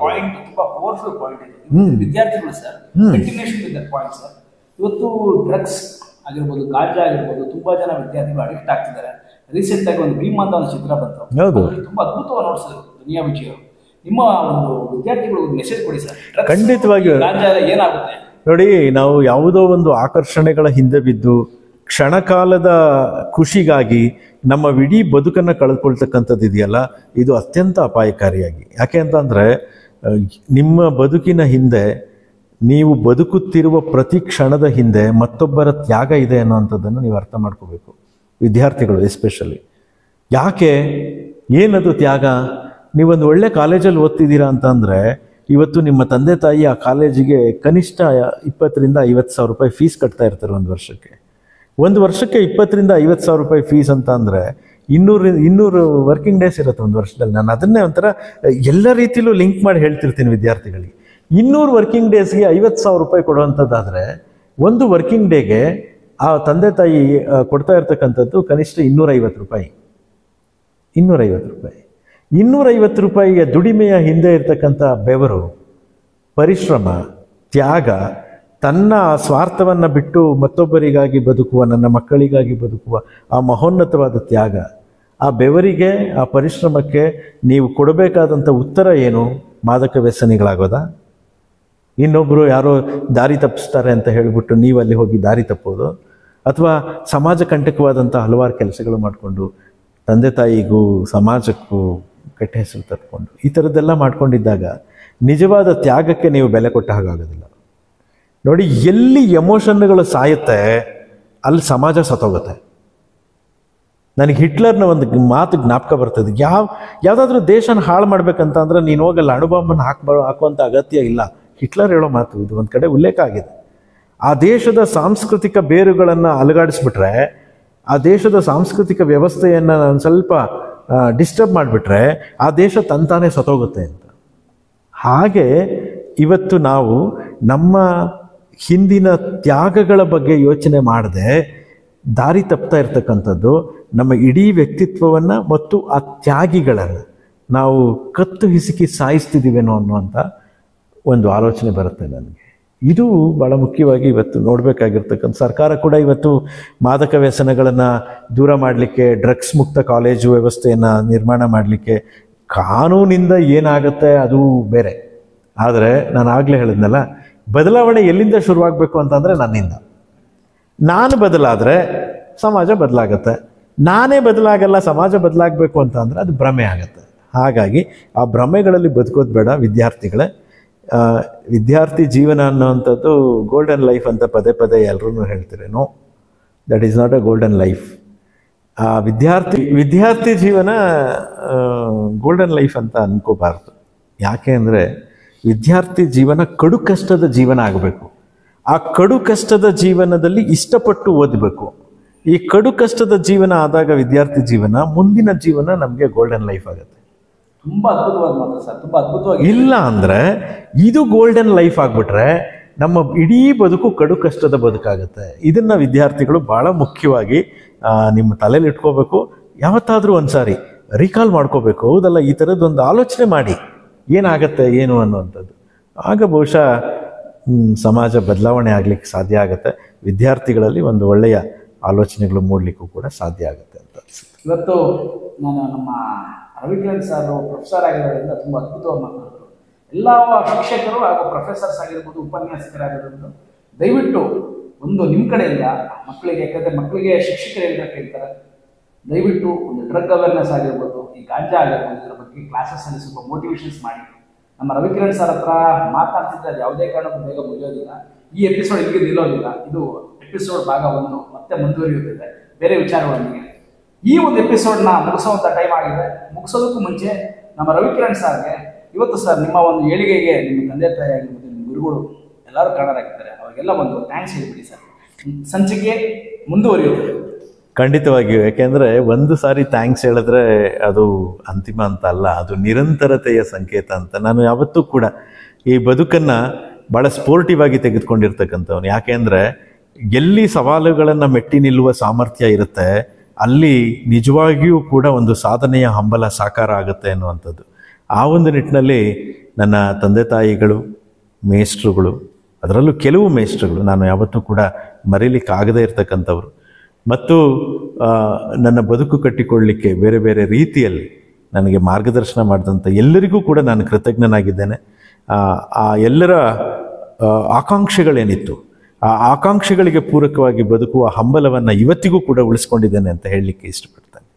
ವಿದ್ಯಾರ್ಥಿಗಳು sir, continuation with that point sir. ಇವತ್ತು ಡ್ರಗ್ಸ್ ಆಗಿರ್ಬೋದು, ಗಾಂಜಾ ಆಗಿರ್ಬೋದು, ತುಂಬಾ ಜನ ವಿದ್ಯಾರ್ಥಿಗಳು ಅಡಿಕ್ಟ್ ಆಗ್ತಿದ್ದಾರೆ. ರೀಸೆಂಟ್ ಆಗಿ ಒಂದು ಭೀಮ್ ಅಂತ ಒಂದು ಚಿತ್ರ ಬಂತು, ತುಂಬಾ ಅದ್ಭುತವಾಗಿ ನೋಡಿಸಿದ್ರು ದುನಿಯಾ ವಿಜಯ್. ನಿಮ್ಮ ಒಂದು ವಿದ್ಯಾರ್ಥಿಗಳು ಒಂದು ಮೆಸೇಜ್ ಕೊಡಿ ಸರ್. ಖಂಡಿತವಾಗಿಯೂ ಗಾಂಜಾ ಏನಾಗುತ್ತೆ ನೋಡಿ, ನಾವು ಯಾವುದೋ ಒಂದು ಆಕರ್ಷಣೆಗಳ ಹಿಂದೆ ಬಿದ್ದು ಕ್ಷಣಕಾಲದ ಖುಷಿಗಾಗಿ ನಮ್ಮ ಇಡೀ ಬದುಕನ್ನು ಕಳೆದುಕೊಳ್ತಕ್ಕಂಥದ್ದು ಇದೆಯಲ್ಲ, ಇದು ಅತ್ಯಂತ ಅಪಾಯಕಾರಿಯಾಗಿ. ಯಾಕೆ ಅಂತಂದರೆ, ನಿಮ್ಮ ಬದುಕಿನ ಹಿಂದೆ, ನೀವು ಬದುಕುತ್ತಿರುವ ಪ್ರತಿ ಕ್ಷಣದ ಹಿಂದೆ ಮತ್ತೊಬ್ಬರ ತ್ಯಾಗ ಇದೆ ಅನ್ನೋವಂಥದ್ದನ್ನು ನೀವು ಅರ್ಥ ಮಾಡ್ಕೋಬೇಕು, ವಿದ್ಯಾರ್ಥಿಗಳು ಎಸ್ಪೆಷಲಿ. ಯಾಕೆ, ಏನದು ತ್ಯಾಗ? ನೀವೊಂದು ಒಳ್ಳೆ ಕಾಲೇಜಲ್ಲಿ ಓದ್ತಿದ್ದೀರಾ ಅಂತಂದರೆ, ಇವತ್ತು ನಿಮ್ಮ ತಂದೆ ತಾಯಿ ಆ ಕಾಲೇಜಿಗೆ ಕನಿಷ್ಠ 20,000 to 50,000 ರೂಪಾಯಿ ಫೀಸ್ ಕಟ್ತಾ ಇರ್ತಾರೆ ಒಂದು ವರ್ಷಕ್ಕೆ. 20,000 to 50,000 ರೂಪಾಯಿ ಫೀಸ್ ಅಂತ ಅಂದರೆ 200 ವರ್ಕಿಂಗ್ ಡೇಸ್ ಇರುತ್ತೆ ಒಂದು ವರ್ಷದಲ್ಲಿ. ನಾನು ಅದನ್ನೇ ಒಂಥರ ಎಲ್ಲ ರೀತಿಯಲ್ಲೂ ಲಿಂಕ್ ಮಾಡಿ ಹೇಳ್ತಿರ್ತೀನಿ ವಿದ್ಯಾರ್ಥಿಗಳಿಗೆ. 200 ವರ್ಕಿಂಗ್ ಡೇಸ್ಗೆ 50,000 ರೂಪಾಯಿ ಕೊಡುವಂಥದ್ದಾದರೆ, ಒಂದು ವರ್ಕಿಂಗ್ ಡೇಗೆ ಆ ತಂದೆ ತಾಯಿ ಕೊಡ್ತಾ ಇರ್ತಕ್ಕಂಥದ್ದು ಕನಿಷ್ಠ 250 ರೂಪಾಯಿ. 250 ರೂಪಾಯಿ. 250 ರೂಪಾಯಿಯ ದುಡಿಮೆಯ ಹಿಂದೆ ಇರ್ತಕ್ಕಂಥ ಬೆವರು, ಪರಿಶ್ರಮ, ತ್ಯಾಗ, ತನ್ನ ಸ್ವಾರ್ಥವನ್ನು ಬಿಟ್ಟು ಮತ್ತೊಬ್ಬರಿಗಾಗಿ ಬದುಕುವ, ನನ್ನ ಮಕ್ಕಳಿಗಾಗಿ ಬದುಕುವ ಆ ಮಹೋನ್ನತವಾದ ತ್ಯಾಗ, ಆ ಬೆವರಿಗೆ, ಆ ಪರಿಶ್ರಮಕ್ಕೆ ನೀವು ಕೊಡಬೇಕಾದಂಥ ಉತ್ತರ ಏನು? ಮಾದಕ ವ್ಯಸನಿಗಳಾಗೋದಾ? ಇನ್ನೊಬ್ಬರು ಯಾರೋ ದಾರಿ ತಪ್ಪಿಸ್ತಾರೆ ಅಂತ ಹೇಳಿಬಿಟ್ಟು ನೀವು ಅಲ್ಲಿ ಹೋಗಿ ದಾರಿ ತಪ್ಪೋದು? ಅಥವಾ ಸಮಾಜ ಕಂಟಕವಾದಂಥ ಹಲವಾರು ಕೆಲಸಗಳು ಮಾಡಿಕೊಂಡು ತಂದೆ ತಾಯಿಗೂ ಸಮಾಜಕ್ಕೂ ಕೆಟ್ಟ ಹೆಸರು ತಟ್ಕೊಂಡು ಈ ಥರದ್ದೆಲ್ಲ ಮಾಡ್ಕೊಂಡಿದ್ದಾಗ ನಿಜವಾದ ತ್ಯಾಗಕ್ಕೆ ನೀವು ಬೆಲೆ ಕೊಟ್ಟ ಹಾಗಾಗೋದಿಲ್ಲ. ನೋಡಿ, ಎಲ್ಲಿ ಎಮೋಷನ್ಗಳು ಸಾಯುತ್ತೆ ಅಲ್ಲಿ ಸಮಾಜ ಸತ್ತೋಗುತ್ತೆ. ನನಗೆ ಹಿಟ್ಲರ್ನ ಒಂದು ಮಾತು ಜ್ಞಾಪಕ ಬರ್ತದೆ. ಯಾವುದಾದ್ರೂ ದೇಶನ ಹಾಳು ಮಾಡ್ಬೇಕಂತ ಅಂದರೆ ನೀನು ಹೋಗಲ್ಲ ಅಣುಬಾಂಬನ್ನು ಹಾಕುವಂಥ ಅಗತ್ಯ ಇಲ್ಲ. ಹಿಟ್ಲರ್ ಹೇಳೋ ಮಾತು ಇದು ಒಂದು ಕಡೆ ಉಲ್ಲೇಖ ಆಗಿದೆ. ಆ ದೇಶದ ಸಾಂಸ್ಕೃತಿಕ ಬೇರುಗಳನ್ನು ಅಲುಗಾಡಿಸ್ಬಿಟ್ರೆ, ಆ ದೇಶದ ಸಾಂಸ್ಕೃತಿಕ ವ್ಯವಸ್ಥೆಯನ್ನು ಒಂದು ಸ್ವಲ್ಪ ಡಿಸ್ಟರ್ಬ್ ಮಾಡಿಬಿಟ್ರೆ ಆ ದೇಶ ತಂತಾನೇ ಸತ್ತೋಗುತ್ತೆ ಅಂತ. ಹಾಗೆ ಇವತ್ತು ನಾವು ನಮ್ಮ ಹಿಂದಿನ ತ್ಯಾಗಗಳ ಬಗ್ಗೆ ಯೋಚನೆ ಮಾಡದೆ ದಾರಿ ತಪ್ತಾ ಇರ್ತಕ್ಕಂಥದ್ದು ನಮ್ಮ ಇಡೀ ವ್ಯಕ್ತಿತ್ವವನ್ನು ಮತ್ತು ಆ ತ್ಯಾಗಿಗಳನ್ನು ನಾವು ಕತ್ತು ಹಿಸುಕಿ ಸಾಯಿಸ್ತಿದ್ದೀವೇನೋ ಅನ್ನುವಂಥ ಒಂದು ಆಲೋಚನೆ ಬರುತ್ತೆ ನನಗೆ. ಇದು ಭಾಳ ಮುಖ್ಯವಾಗಿ ಇವತ್ತು ನೋಡಬೇಕಾಗಿರ್ತಕ್ಕಂಥ, ಸರ್ಕಾರ ಕೂಡ ಇವತ್ತು ಮಾದಕ ವ್ಯಸನಗಳನ್ನು ದೂರ ಮಾಡಲಿಕ್ಕೆ, ಡ್ರಗ್ಸ್ ಮುಕ್ತ ಕಾಲೇಜು ವ್ಯವಸ್ಥೆಯನ್ನು ನಿರ್ಮಾಣ ಮಾಡಲಿಕ್ಕೆ, ಕಾನೂನಿಂದ ಏನಾಗುತ್ತೆ ಅದು ಬೇರೆ. ಆದರೆ ನಾನು ಆಗಲೇ ಹೇಳಿದ್ನಲ್ಲ, ಬದಲಾವಣೆ ಎಲ್ಲಿಂದ ಶುರುವಾಗಬೇಕು ಅಂತಂದರೆ ನನ್ನಿಂದ. ನಾನು ಬದಲಾದರೆ ಸಮಾಜ ಬದಲಾಗತ್ತೆ, ನಾನೇ ಬದಲಾಗಲ್ಲ ಸಮಾಜ ಬದಲಾಗಬೇಕು ಅಂತ ಅಂದರೆ ಅದು ಭ್ರಮೆ ಆಗುತ್ತೆ. ಹಾಗಾಗಿ ಆ ಭ್ರಮೆಗಳಲ್ಲಿ ಬದುಕೋದು ಬೇಡ ವಿದ್ಯಾರ್ಥಿಗಳೇ. ವಿದ್ಯಾರ್ಥಿ ಜೀವನ ಅನ್ನೋವಂಥದ್ದು ಗೋಲ್ಡನ್ ಲೈಫ್ ಅಂತ ಪದೇ ಪದೇ ಎಲ್ಲರೂ ಹೇಳ್ತೀರಿ. No, that is not a golden life. ಆ ವಿದ್ಯಾರ್ಥಿ ಜೀವನ ಗೋಲ್ಡನ್ ಲೈಫ್ ಅಂತ ಅನ್ಕೋಬಾರ್ದು. ಯಾಕೆ ಅಂದರೆ ವಿದ್ಯಾರ್ಥಿ ಜೀವನ ಕಡು ಕಷ್ಟದ ಜೀವನ ಆಗಬೇಕು. ಆ ಕಡು ಕಷ್ಟದ ಜೀವನದಲ್ಲಿ ಇಷ್ಟಪಟ್ಟು ಓದಬೇಕು. ಈ ಕಡು ಕಷ್ಟದ ಜೀವನ ಆದಾಗ ವಿದ್ಯಾರ್ಥಿ ಜೀವನ, ಮುಂದಿನ ಜೀವನ ನಮಗೆ ಗೋಲ್ಡನ್ ಲೈಫ್ ಆಗುತ್ತೆ. ತುಂಬಾ ಅದ್ಭುತವಾದ ಮಾತು ಸರ್, ತುಂಬಾ ಅದ್ಭುತವಾಗಿ. ಇಲ್ಲ ಅಂದರೆ ಇದು ಗೋಲ್ಡನ್ ಲೈಫ್ ಆಗಿಬಿಟ್ರೆ ನಮ್ಮ ಇಡೀ ಬದುಕು ಕಡು ಕಷ್ಟದ ಬದುಕಾಗುತ್ತೆ. ಇದನ್ನು ವಿದ್ಯಾರ್ಥಿಗಳು ಭಾಳ ಮುಖ್ಯವಾಗಿ ನಿಮ್ಮ ತಲೆಯಲ್ಲಿ ಇಟ್ಕೋಬೇಕು. ಯಾವತ್ತಾದರೂ ಒಂದು ಸಾರಿ ರೀಕಾಲ್ ಮಾಡ್ಕೋಬೇಕು. ಹೌದಲ್ಲ, ಈ ಥರದ್ದೊಂದು ಆಲೋಚನೆ ಮಾಡಿ ಏನಾಗತ್ತೆ ಏನು ಅನ್ನುವಂಥದ್ದು. ಆಗ ಬಹುಶಃ ಸಮಾಜ ಬದಲಾವಣೆ ಆಗಲಿಕ್ಕೆ ಸಾಧ್ಯ ಆಗುತ್ತೆ. ವಿದ್ಯಾರ್ಥಿಗಳಲ್ಲಿ ಒಂದು ಒಳ್ಳೆಯ ಆಲೋಚನೆಗಳು ಮೂಡಲಿಕ್ಕೂ ಕೂಡ ಸಾಧ್ಯ ಆಗುತ್ತೆ ಅಂತ ಅನಿಸುತ್ತೆ. ಇವತ್ತು ನಾನು ನಮ್ಮ ರವಿಕಿರಣ್ ಸರ್ ಪ್ರೊಫೆಸರ್ ಆಗಿರೋದ್ರಿಂದ ತುಂಬ ಅದ್ಭುತವಾಗಿ ಮಾತನಾಡಿದ್ರು. ಎಲ್ಲ ಶಿಕ್ಷಕರು ಹಾಗೂ ಪ್ರೊಫೆಸರ್ಸ್ ಆಗಿರ್ಬೋದು, ಉಪನ್ಯಾಸಕರಾಗಿರ್ಬೋದು, ದಯವಿಟ್ಟು ಒಂದು ನಿಮ್ಮ ಕಡೆಯಿಂದ ಮಕ್ಕಳಿಗೆ, ಯಾಕಂದರೆ ಮಕ್ಕಳಿಗೆ ಶಿಕ್ಷಕರಿಂದ ಕೇಳ್ತಾರೆ, ದಯವಿಟ್ಟು ಒಂದು ಡ್ರಗ್ ಅವೇರ್ನೆಸ್ ಆಗಿರ್ಬೋದು, ಈ ಗಾಂಜಾ ಆಗಿರ್ಬೋದು, ಇದರ ಬಗ್ಗೆ ಕ್ಲಾಸಸ್ಸಲ್ಲಿ ಸ್ವಲ್ಪ ಮೋಟಿವೇಶನ್ಸ್ ಮಾಡಿ. ನಮ್ಮ ರವಿಕಿರಣ್ ಸರ್ ಹತ್ರ ಮಾತನಾಡ್ತಿದ್ರೆ ಅದು ಯಾವುದೇ ಕಾರಣಕ್ಕೂ ಬೇಗ ಮುಗಿಯೋದಿಲ್ಲ. ಈ ಎಪಿಸೋಡ್ ಇಲ್ಲಿಗೆ ನಿಲ್ಲೋದಿಲ್ಲ. ಇದು ಎಪಿಸೋಡ್ ಭಾಗ 1 ಮತ್ತೆ ಮುಂದುವರಿಯುತ್ತದೆ ಬೇರೆ ವಿಚಾರಗಳೊಂದಿಗೆ. ಈ ಒಂದು ಎಪಿಸೋಡ್ನ ಮುಗಿಸುವಂಥ ಟೈಮ್ ಆಗಿದೆ. ಮುಗಿಸೋದಕ್ಕೂ ಮುಂಚೆ ನಮ್ಮ ರವಿಕಿರಣ್ ಸರ್ಗೆ ಇವತ್ತು ಸರ್ ನಿಮ್ಮ ಒಂದು ಏಳಿಗೆಗೆ ನಿಮ್ಮ ತಂದೆ ತಾಯಿ ಆಗಿರ್ಬೋದು, ನಿಮ್ಮ ಗುರುಗಳು ಎಲ್ಲರೂ ಕಾರಣರಾಗಿದ್ದಾರೆ, ಅವಾಗೆಲ್ಲ ಒಂದು ಥ್ಯಾಂಕ್ಸ್ ಹೇಳ್ಬಿಡಿ ಸರ್. ಸಂಚಿಕೆ ಮುಂದುವರಿಯುತ್ತದೆ ಖಂಡಿತವಾಗಿಯೂ. ಯಾಕೆಂದರೆ ಒಂದು ಸಾರಿ ಥ್ಯಾಂಕ್ಸ್ ಹೇಳಿದ್ರೆ ಅದು ಅಂತಿಮ ಅಂತ ಅಲ್ಲ, ಅದು ನಿರಂತರತೆಯ ಸಂಕೇತ ಅಂತ. ನಾನು ಯಾವತ್ತೂ ಕೂಡ ಈ ಬದುಕನ್ನು ಭಾಳ ಸ್ಪೋರ್ಟಿವ್ ಆಗಿ ತೆಗೆದುಕೊಂಡಿರ್ತಕ್ಕಂಥವ್ನು. ಯಾಕೆಂದರೆ ಎಲ್ಲಿ ಸವಾಲುಗಳನ್ನು ಮೆಟ್ಟಿ ನಿಲ್ಲುವ ಸಾಮರ್ಥ್ಯ ಇರುತ್ತೆ, ಅಲ್ಲಿ ನಿಜವಾಗಿಯೂ ಕೂಡ ಒಂದು ಸಾಧನೆಯ ಹಂಬಲ ಸಾಕಾರ ಆಗುತ್ತೆ ಅನ್ನುವಂಥದ್ದು. ಆ ಒಂದು ನಿಟ್ಟಿನಲ್ಲಿ ನನ್ನ ತಂದೆ ತಾಯಿಗಳು, ಮೇಷ್ಟ್ರುಗಳು, ಅದರಲ್ಲೂ ಕೆಲವು ಮೇಷ್ಟ್ರುಗಳು ನಾನು ಯಾವತ್ತೂ ಕೂಡ ಮರೀಲಿಕ್ಕಾಗದೇ ಇರತಕ್ಕಂಥವ್ರು, ಮತ್ತು ನನ್ನ ಬದುಕು ಕಟ್ಟಿಕೊಳ್ಳಲಿಕ್ಕೆ ಬೇರೆ ಬೇರೆ ರೀತಿಯಲ್ಲಿ ನನಗೆ ಮಾರ್ಗದರ್ಶನ ಮಾಡಿದಂಥ ಎಲ್ಲರಿಗೂ ಕೂಡ ನಾನು ಕೃತಜ್ಞನಾಗಿದ್ದೇನೆ. ಆ ಎಲ್ಲರ ಆಕಾಂಕ್ಷೆಗಳೇನಿತ್ತು, ಆ ಆಕಾಂಕ್ಷೆಗಳಿಗೆ ಪೂರಕವಾಗಿ ಬದುಕುವ ಹಂಬಲವನ್ನು ಇವತ್ತಿಗೂ ಕೂಡ ಉಳಿಸ್ಕೊಂಡಿದ್ದೇನೆ ಅಂತ ಹೇಳಲಿಕ್ಕೆ ಇಷ್ಟಪಡ್ತೇನೆ.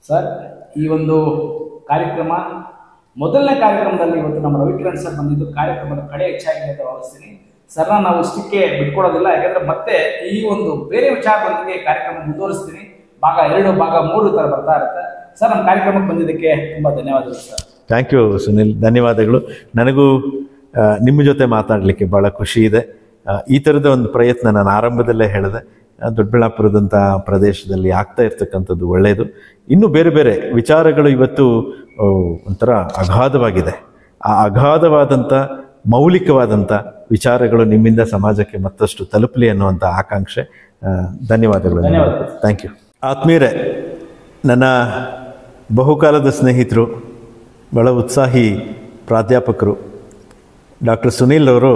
ಸರ್, ಈ ಒಂದು ಕಾರ್ಯಕ್ರಮ ಮೊದಲನೇ ಕಾರ್ಯಕ್ರಮದಲ್ಲಿ ಇವತ್ತು ನಮ್ಮ ರವಿಕಿರಣ್ ಸರ್ ಬಂದಿದ್ದು ಕಾರ್ಯಕ್ರಮದ ಕಡೆ ಹೆಚ್ಚಾಗಿದೆ ಅಂತ ಭಾವಿಸ್ತೀನಿ. ಸರ್ನ ನಾವು ಇಷ್ಟಕ್ಕೆ ಬಿಟ್ಕೊಡೋದಿಲ್ಲ, ಯಾಕಂದರೆ ಮತ್ತೆ ಈ ಒಂದು ಬೇರೆ ವಿಚಾರದೊಂದಿಗೆ ಕಾರ್ಯಕ್ರಮ ಮುಂದುವರಿಸ್ತೀನಿ. ಭಾಗ 2, ಭಾಗ 3 ಥರ ಬರ್ತಾ ಇರುತ್ತೆ. ಸರ್, ನಮ್ಮ ಕಾರ್ಯಕ್ರಮಕ್ಕೆ ಬಂದಿದ್ದಕ್ಕೆ ತುಂಬ ಧನ್ಯವಾದಗಳು ಸರ್. ಥ್ಯಾಂಕ್ ಯು ಸುನಿಲ್, ಧನ್ಯವಾದಗಳು. ನನಗೂ ನಿಮ್ಮ ಜೊತೆ ಮಾತಾಡಲಿಕ್ಕೆ ಭಾಳ ಖುಷಿ ಇದೆ. ಈ ಥರದ ಒಂದು ಪ್ರಯತ್ನ ನಾನು ಆರಂಭದಲ್ಲೇ ಹೇಳಿದೆ, ದೊಡ್ಡಬಳ್ಳಾಪುರದಂಥ ಪ್ರದೇಶದಲ್ಲಿ ಆಗ್ತಾ ಇರ್ತಕ್ಕಂಥದ್ದು ಒಳ್ಳೆಯದು. ಇನ್ನೂ ಬೇರೆ ಬೇರೆ ವಿಚಾರಗಳು ಇವತ್ತು ಒಂಥರ ಅಗಾಧವಾಗಿದೆ. ಆ ಅಗಾಧವಾದಂಥ ಮೌಲಿಕವಾದಂಥ ವಿಚಾರಗಳು ನಿಮ್ಮಿಂದ ಸಮಾಜಕ್ಕೆ ಮತ್ತಷ್ಟು ತಲುಪಲಿ ಅನ್ನುವಂಥ ಆಕಾಂಕ್ಷೆ. ಧನ್ಯವಾದಗಳು. Thank you. ಆತ್ಮೀಯರೇ, ನನ್ನ ಬಹುಕಾಲದ ಸ್ನೇಹಿತರು, ಬಹಳ ಉತ್ಸಾಹಿ ಪ್ರಾಧ್ಯಾಪಕರು ಡಾಕ್ಟರ್ ಸುನಿಲ್ ಅವರು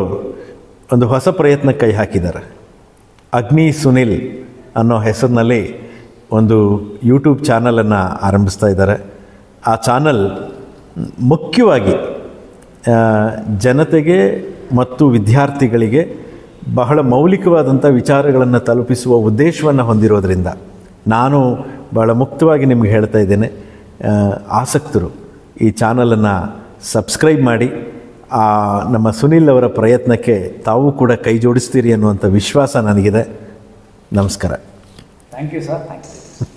ಒಂದು ಹೊಸ ಪ್ರಯತ್ನಕ್ಕೆ ಕೈ ಹಾಕಿದ್ದಾರೆ. ಅಗ್ನಿ ಸುನಿಲ್ ಅನ್ನೋ ಹೆಸರಿನಲ್ಲಿ ಒಂದು ಯೂಟ್ಯೂಬ್ ಚಾನಲನ್ನು ಆರಂಭಿಸ್ತಾ ಇದ್ದಾರೆ. ಆ ಚಾನಲ್ ಮುಖ್ಯವಾಗಿ ಜನತೆಗೆ ಮತ್ತು ವಿದ್ಯಾರ್ಥಿಗಳಿಗೆ ಬಹಳ ಮೌಲಿಕವಾದಂಥ ವಿಚಾರಗಳನ್ನು ತಲುಪಿಸುವ ಉದ್ದೇಶವನ್ನು ಹೊಂದಿರೋದ್ರಿಂದ ನಾನು ಬಹಳ ಮುಕ್ತವಾಗಿ ನಿಮಗೆ ಹೇಳ್ತಾ ಇದ್ದೇನೆ, ಆಸಕ್ತರು ಈ ಚಾನಲನ್ನು ಸಬ್ಸ್ಕ್ರೈಬ್ ಮಾಡಿ ನಮ್ಮ ಸುನಿಲ್ ಅವರ ಪ್ರಯತ್ನಕ್ಕೆ ತಾವು ಕೂಡ ಕೈ ಜೋಡಿಸ್ತೀರಿ ಅನ್ನುವಂಥ ವಿಶ್ವಾಸ ನನಗಿದೆ. ನಮಸ್ಕಾರ. Thank you sir. Thank you.